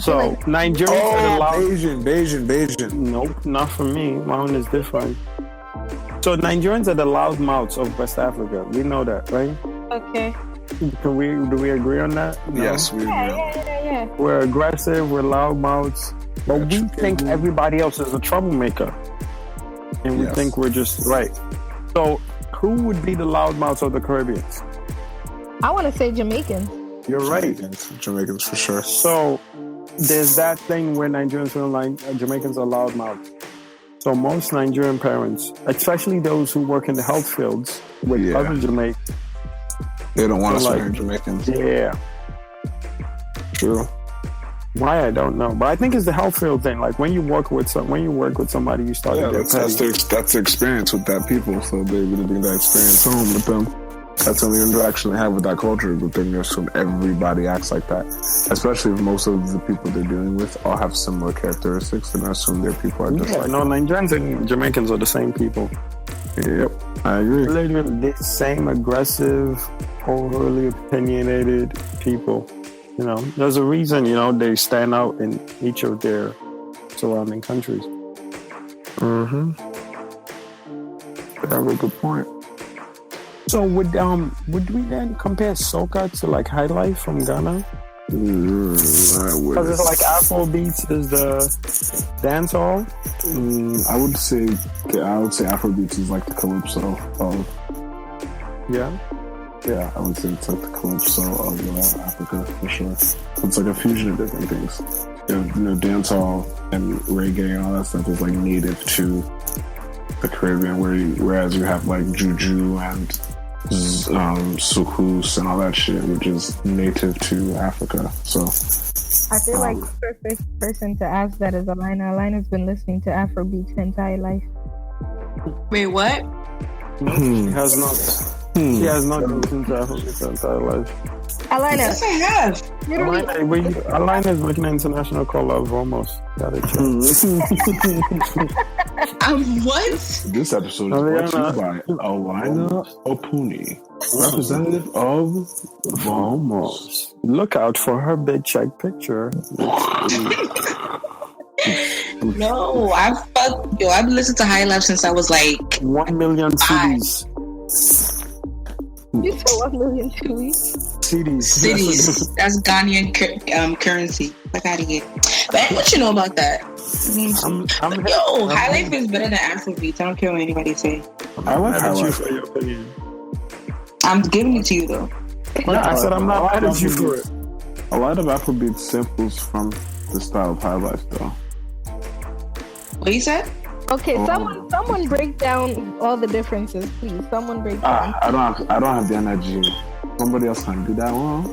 A: So Nigerians are allowed.
E: Bayesian.
A: Nope, not for me. My own is different. So Nigerians are the loud mouths of West Africa. We know that, right?
D: Okay.
A: Do we agree on that? No?
E: Yes, we agree.
D: Yeah.
A: We're aggressive. We're loud mouths, but we think everybody else is a troublemaker, and we think we're just right. So, who would be the loud mouths of the Caribbean?
D: I want to say Jamaicans.
A: You're right.
E: Jamaicans for sure.
A: So, there's that thing where Nigerians feel like Jamaicans are loud mouths. So most Nigerian parents, especially those who work in the health fields with other Jamaicans,
E: they don't want us to marry Jamaicans.
A: Yeah. True. Why I don't know, but I think it's the health field thing. Like when you work with somebody, you start to get
E: that's the experience with that people. So they really bring that experience home with them. That's the only interaction they have with that culture. But then assume everybody acts like that, especially if most of the people they're dealing with all have similar characteristics. Then I assume their people are just like.
A: No, Nigerians and Jamaicans are the same people.
E: Yep, I agree.
A: Literally the same aggressive, overly opinionated people. You know, there's a reason, they stand out in each of their surrounding countries.
E: Mm-hmm. That's a good point.
A: So would we then compare soca to like High Life from Ghana? Because it's like Afrobeats is the dancehall.
E: I would say Afrobeats is like the calypso of. Yeah, I would say it's like the calypso of Africa for sure. It's like a fusion of different things. Dancehall and reggae and all that stuff is like native to the Caribbean, whereas you have like juju and sukus and all that shit, which is native to Africa. So
D: I feel like the perfect person to ask that is Alina. Alina's been listening to Afrobeats her entire life.
C: Wait, what?
A: No, she has not. She has not listened to Afrobeats her entire life.
D: Alina.
C: Yes, I have.
A: Alina is making an international call of almost. Got it.
C: What?
E: This episode is brought to you by Alina Opuni, representative of Vamos.
A: Look out for her big check picture.
C: No, I've been listening to High Life since I was like
A: 1 million CDs.
D: You said 1 million
C: CDs. That's Ghanaian currency. Fuck out of here. But what you know about that? High Life is better than Afrobeats. I don't care what anybody say.
E: I like High Life
A: for your opinion.
C: I'm giving it to you though.
A: I said I'm not mad at you for it.
E: A lot of Afrobeats samples from the style of High Life, though.
C: What you said?
D: Okay, someone break down all the differences, please. Someone break down.
E: I don't have the energy. Somebody else can do that one.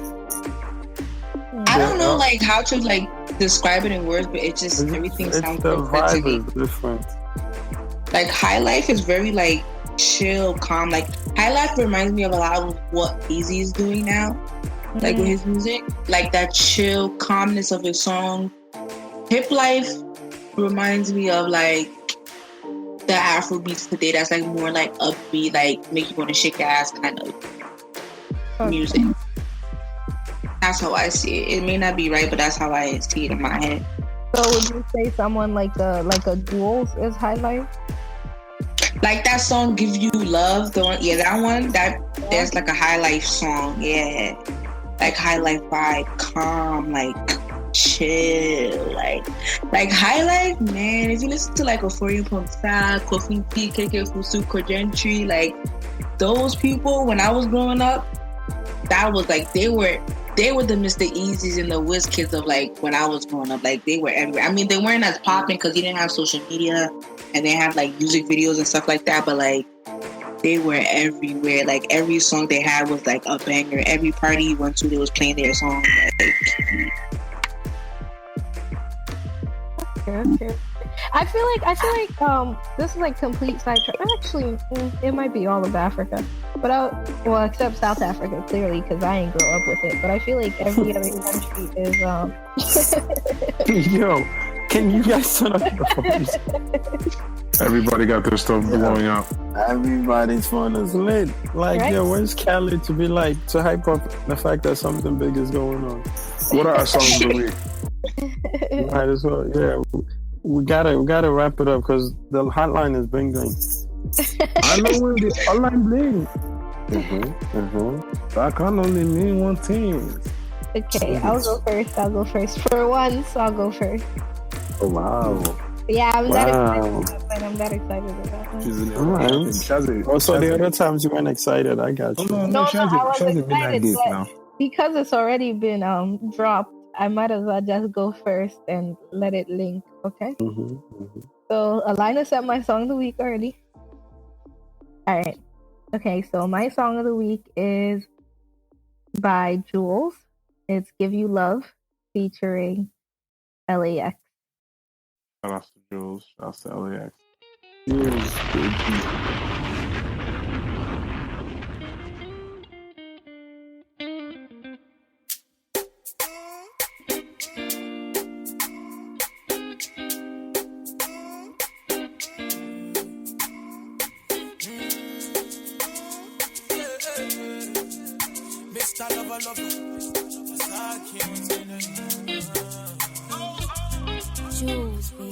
C: I don't know like how to like describe it in words, but it just everything sounds so good to me.
A: Different.
C: Like High Life is very like chill, calm. Like High Life reminds me of a lot of what Easy is doing now. Like with his music, like that chill calmness of his song. Hip Life reminds me of like the Afrobeats today. That's like more like upbeat, like make you want to shake your ass kind of music. That's how I see it. It may not be right, but that's how I see it in my head.
D: So would you say someone like a Duels is High Life?
C: Like that song "Give You Love," the one, that one. That's like a High Life song, yeah. Like High Life vibe, calm, like chill. Like highlight, man. If you listen to like Euphoria Pump Fat, Kofi P, KK Fusu, Kojentry, like those people when I was growing up, that was like they were the Mr. Easy's and the Wiz Kids of like when I was growing up. Like they were everywhere. I mean, they weren't as popping because you didn't have social media and they had like music videos and stuff like that. But like they were everywhere. Like every song they had was like a banger. Every party you went to, they was playing their song. Like,
D: okay. I feel like this is like complete sidetrack. Actually, it might be all of Africa, but except South Africa clearly because I ain't grow up with it. But I feel like every other country is
A: Yo, can you guys turn up the phones?
E: Everybody got their stuff blowing up.
A: Everybody's phone is lit. Like,
D: right?
A: Yo, where's Cali to be like to hype up the fact that something big is going on?
E: What are our songs of the week?
A: Might as well, yeah. We gotta wrap it up because the hotline is bling bling.
E: I know when the hotline bling. That can only mean one thing.
D: Okay, I'll go first. For once, I'll go first.
A: Oh wow!
D: Yeah, I'm that excited. I'm that excited about that.
E: She's in Shazzy.
A: Also, the other times you weren't excited, I got you.
D: No, I was excited, but because it's already been dropped, I might as well just go first and let it link. Okay. So Alina said my song of the week already. All right. Okay, so my song of the week is by Jules. It's "Give You Love" featuring LAX.
E: Shout out to Jules. Shout out to LAX.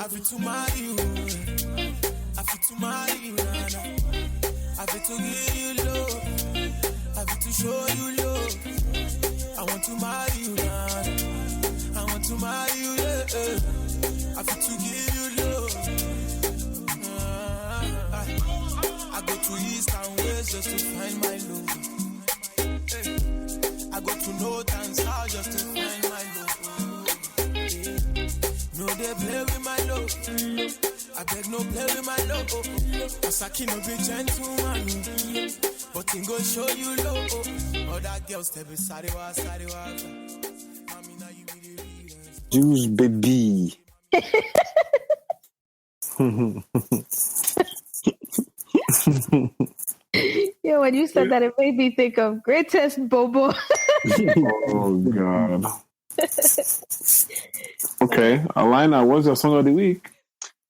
F: I feel to marry you. I feel to marry you. I feel to give you love. I feel to show you love. I want to marry you now. I want to marry you. Yeah. I feel to give you love. I go to east and west just to find my love. I go to north and south just to find my love. No, they play with my love. I beg no play with my love. Cause I can't be gentleman. But I'm gonna show you love. Other girls tell me sorry. Mommy, now you really real.
A: Juice baby.
D: Yeah, when you said that, it made me think of Greatest Bobo.
E: Oh God. Okay, Alina, what's your song of the week?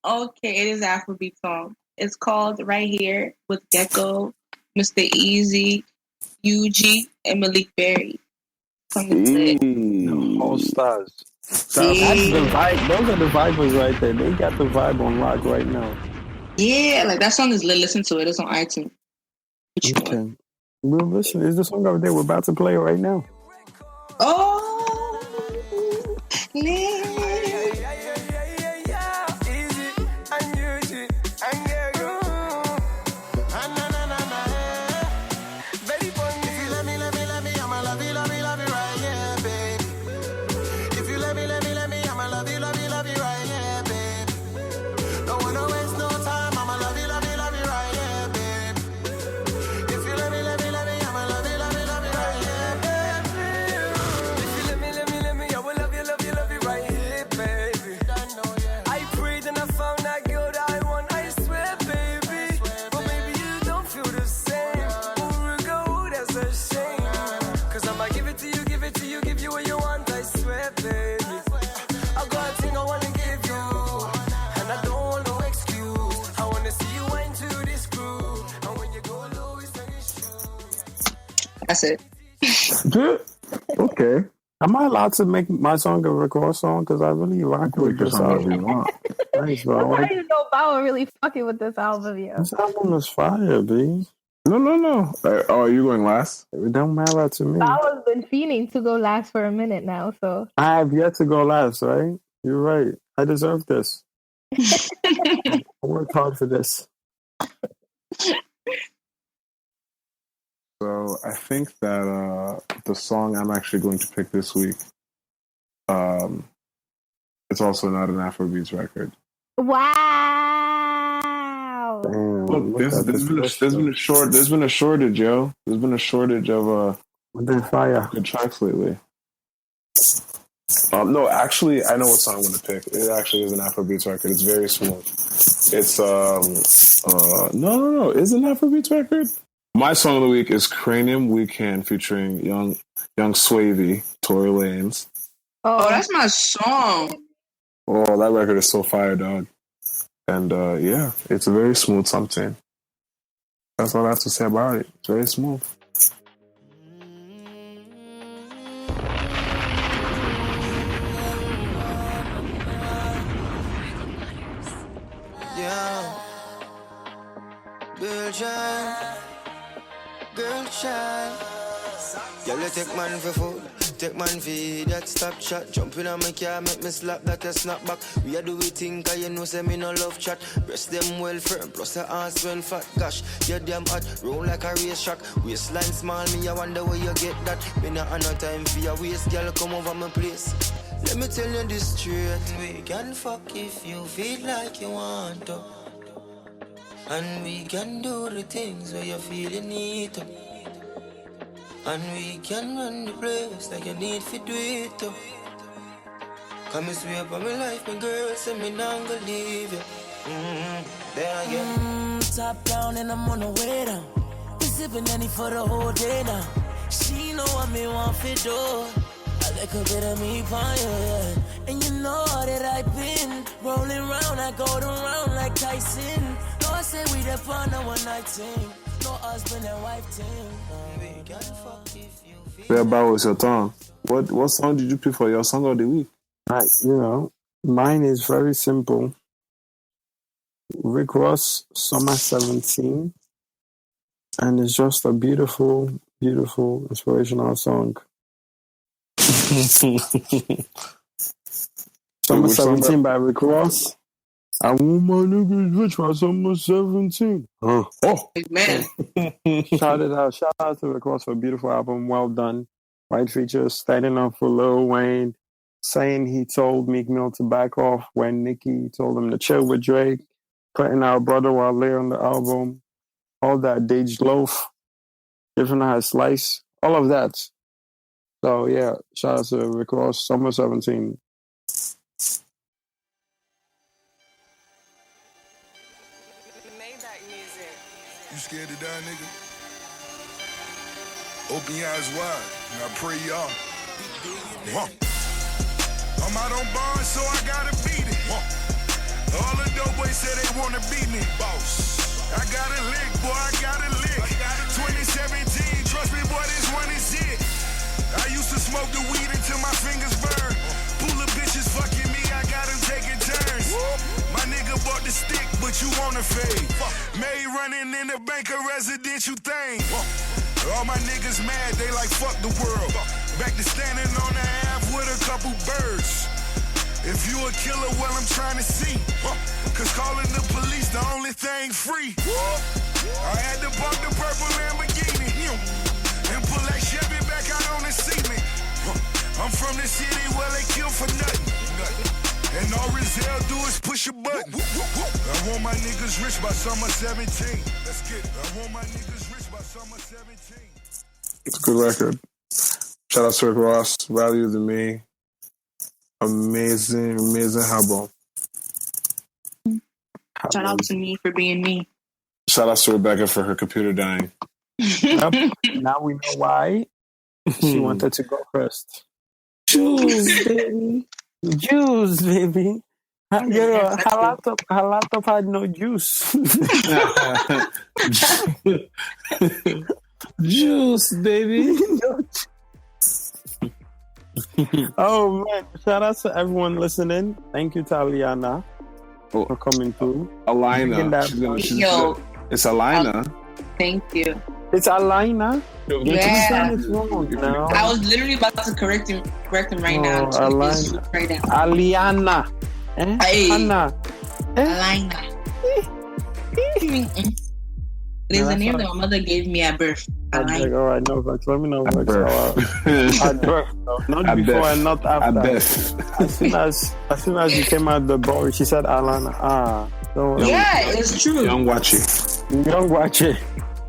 C: Okay, it is an Afrobeat song. It's called Right Here with Gecko, Mr. Easy, UG, and Malik Berry.
A: All stars. That's the vibe. Those are the vibers right there. They got the vibe on lock right now.
C: Yeah, like that song is lit. Listen to it. It's on iTunes.
A: Okay. Well, listen, is the song over there we're about to play right now?
C: Oh, yeah. That's it.
E: Okay.
A: Am I allowed to make my song a record song? Because I really rock with this album. Nice, bro.
D: I don't even know if I was really fucking with this album, yo.
A: This album is fire, B.
E: No. Oh, are you going last?
A: It don't matter to me.
D: I've been feeling to go last for a minute now, so
A: I have yet to go last, right? You're right. I deserve this. I worked hard for this.
E: So I think that the song I'm actually going to pick this week, it's also not an Afrobeats record.
D: wow.
A: Damn,
E: Look, there's been a shortage, yo. There's been a shortage of
A: fire
E: good tracks lately. No, actually, I know what song I'm going to pick. It actually is an Afrobeats record. It's very smooth. It's no, it's an Afrobeats record. My song of the week is "Cranium Weekend" featuring Young Swavy, Tory Lanez.
C: Oh, that's my song.
E: Oh, that record is so fire, dog. And yeah, it's a very smooth something. That's all I have to say about it. It's very smooth.
F: Girl child. Girl, you take man for food, take man for that stop chat. Jumping on my car, make me slap that a snap back. We a do we think, cause you know say me no love chat. Breast them well firm, plus the ass well fat. Gosh, you damn hot, roll like a race track. Waistline small, me I wonder where you get that. Me not have no time for your waist, girl, come over my place. Let me tell you this straight. We can fuck if you feel like you want to. And we can do the things where you feel you need to. And we can run the place like you need to do it too. Come and swear by my life, my girl, say me not gonna leave you. There again.
G: Top down and I'm on the way down. We sipping any for the whole day now. She know what me want for do. I like a bit of me pie, yeah. And you know that I've been rolling round, I go around like Tyson. No, I say we the fun of one night team. No husband and wife team.
E: Yeah, but what's your tongue? What song did you pick for your song of the week?
A: Mine is very simple. Rick Ross, Summer 17. And it's just a beautiful, beautiful, inspirational song. Summer 17 by Rick Ross. I want my niggas rich by summer 17. Oh,
C: man.
A: Shout out to Rick Ross for a beautiful album. Well done. Right features, standing up for Lil Wayne, saying he told Meek Mill to back off when Nicki told him to chill with Drake, putting our brother Wale on the album, all that Dage Loaf, giving her a slice, all of that. So yeah, shout out to Rick Ross, Summer 17.
H: You scared to die, nigga? Open your eyes wide, and I pray y'all. I'm out on bond, so I gotta beat it. All the dope boys say they wanna beat me. Boss. I got a lick, boy, I got a lick. 2017, trust me, boy, this one is it. I used to smoke the weed until my fingers burn. Pool of bitches fucking me, I got them taking turns. My nigga bought the stick, but you wanna fade. May running in the bank, a residential thing. All my niggas mad, they like fuck the world. Back to standing on the half with a couple birds. If you a killer, well, I'm trying to see. Cause calling the police the only thing free. I had to bump the purple Lamborghini and pull that Chevy back out on the cement. I'm from the city where they kill for nothing. And all Rizal do is push a button. I want my niggas rich by summer 17. Let's get it. I want my niggas rich by summer 17.
E: It's a good record. Shout out to Rick Ross, Value to Me. Amazing album.
C: Shout out to me for being me.
E: Shout out to Rebecca for her computer dying.
A: Yep. Now we know why she wanted to go first. Juice, baby. Juice, baby. Her laptop had no juice. Juice, baby. Oh man! Shout out to everyone listening. Thank you, Taliana, for coming through.
E: Alina. It's Alina.
C: Thank you.
A: It's Alina.
C: Yeah.
A: It's wrong now.
C: I was literally about to correct him right now.
A: Alina.
C: Right now.
A: Aliana.
C: Hey.
A: Anna.
C: Alina. It is a name that my mother gave me at birth.
A: All right, no, but let me know what at birth. Not at before and not after. As soon as you came out the boy, she said Alana.
C: It's true.
B: Young Wachi.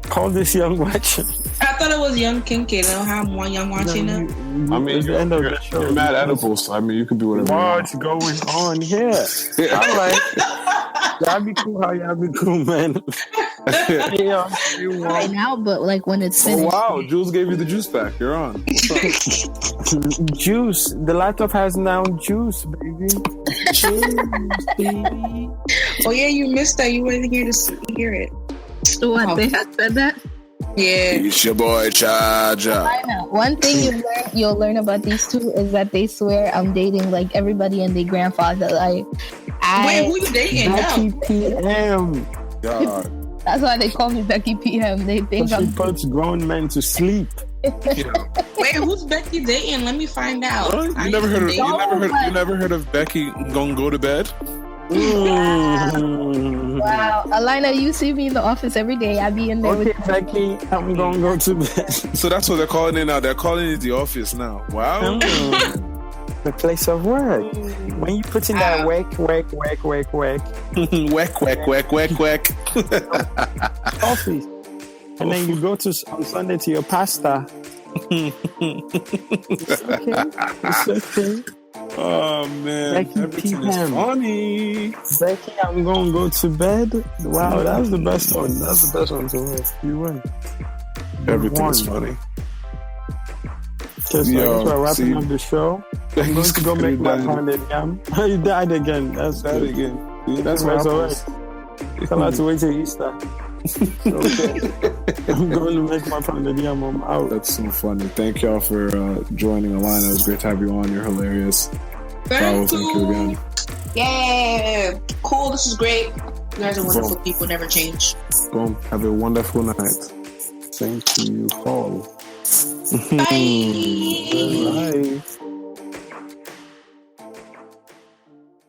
A: Call this Young Wachi.
C: I thought it was Young Kinky. They don't have more Young Wachi now.
B: I mean,
A: the end of the show.
B: You're mad edible, so I mean, you can be whatever.
A: What's going on here? All right. Y'all be cool. How y'all be cool, man?
D: Right now, but like when it's finished.
B: Oh wow, Jules gave you the juice back. You're on.
A: Juice. The laptop has now juice, baby. Juice, baby.
C: Oh yeah, you missed that. You weren't here to hear it.
D: What, they had said that?
C: Yeah.
B: It's your boy Charger.
D: I know. One thing you'll learn about these two is that they swear I'm dating like everybody and their grandfather. Like,
C: wait, who you dating
A: Becky
C: now?
A: PM.
B: God.
D: That's why they call me Becky PM. They think
A: she puts grown men to sleep.
C: Wait, who's Becky dating? Let me find out.
B: What? You never heard of Becky gonna go to bed?
D: Wow, Alina, you see me in the office every day. I be in there with
A: Becky. I'm gonna go to bed.
B: So that's what they're calling it now. They're calling it the office now. Wow.
A: The place of work. When you put in that whack.
B: Whack.
A: Office. And then you go on Sunday to your pastor. It's okay.
B: Oh man,
A: Becky
B: everything is funny.
A: Becky, I'm gonna go to bed. Wow, that was the best one. That's the best one to win. You win.
B: Everything is funny.
A: Okay, so we're wrapping up the show. I'm going to go make my pounded yam. You died again. That's
B: that again.
A: That's why it's alright. Tell her to wait till Easter. Okay. I'm going to make my pounded yam. I'm out.
B: That's so funny. Thank y'all for joining Alina. It was great to have you on. You're hilarious.
C: Thank
B: you again.
C: Yeah. Cool. This is great. You guys are wonderful people. Never change.
B: Boom. Have a wonderful night.
A: Thank you all.
C: Bye.
A: Bye.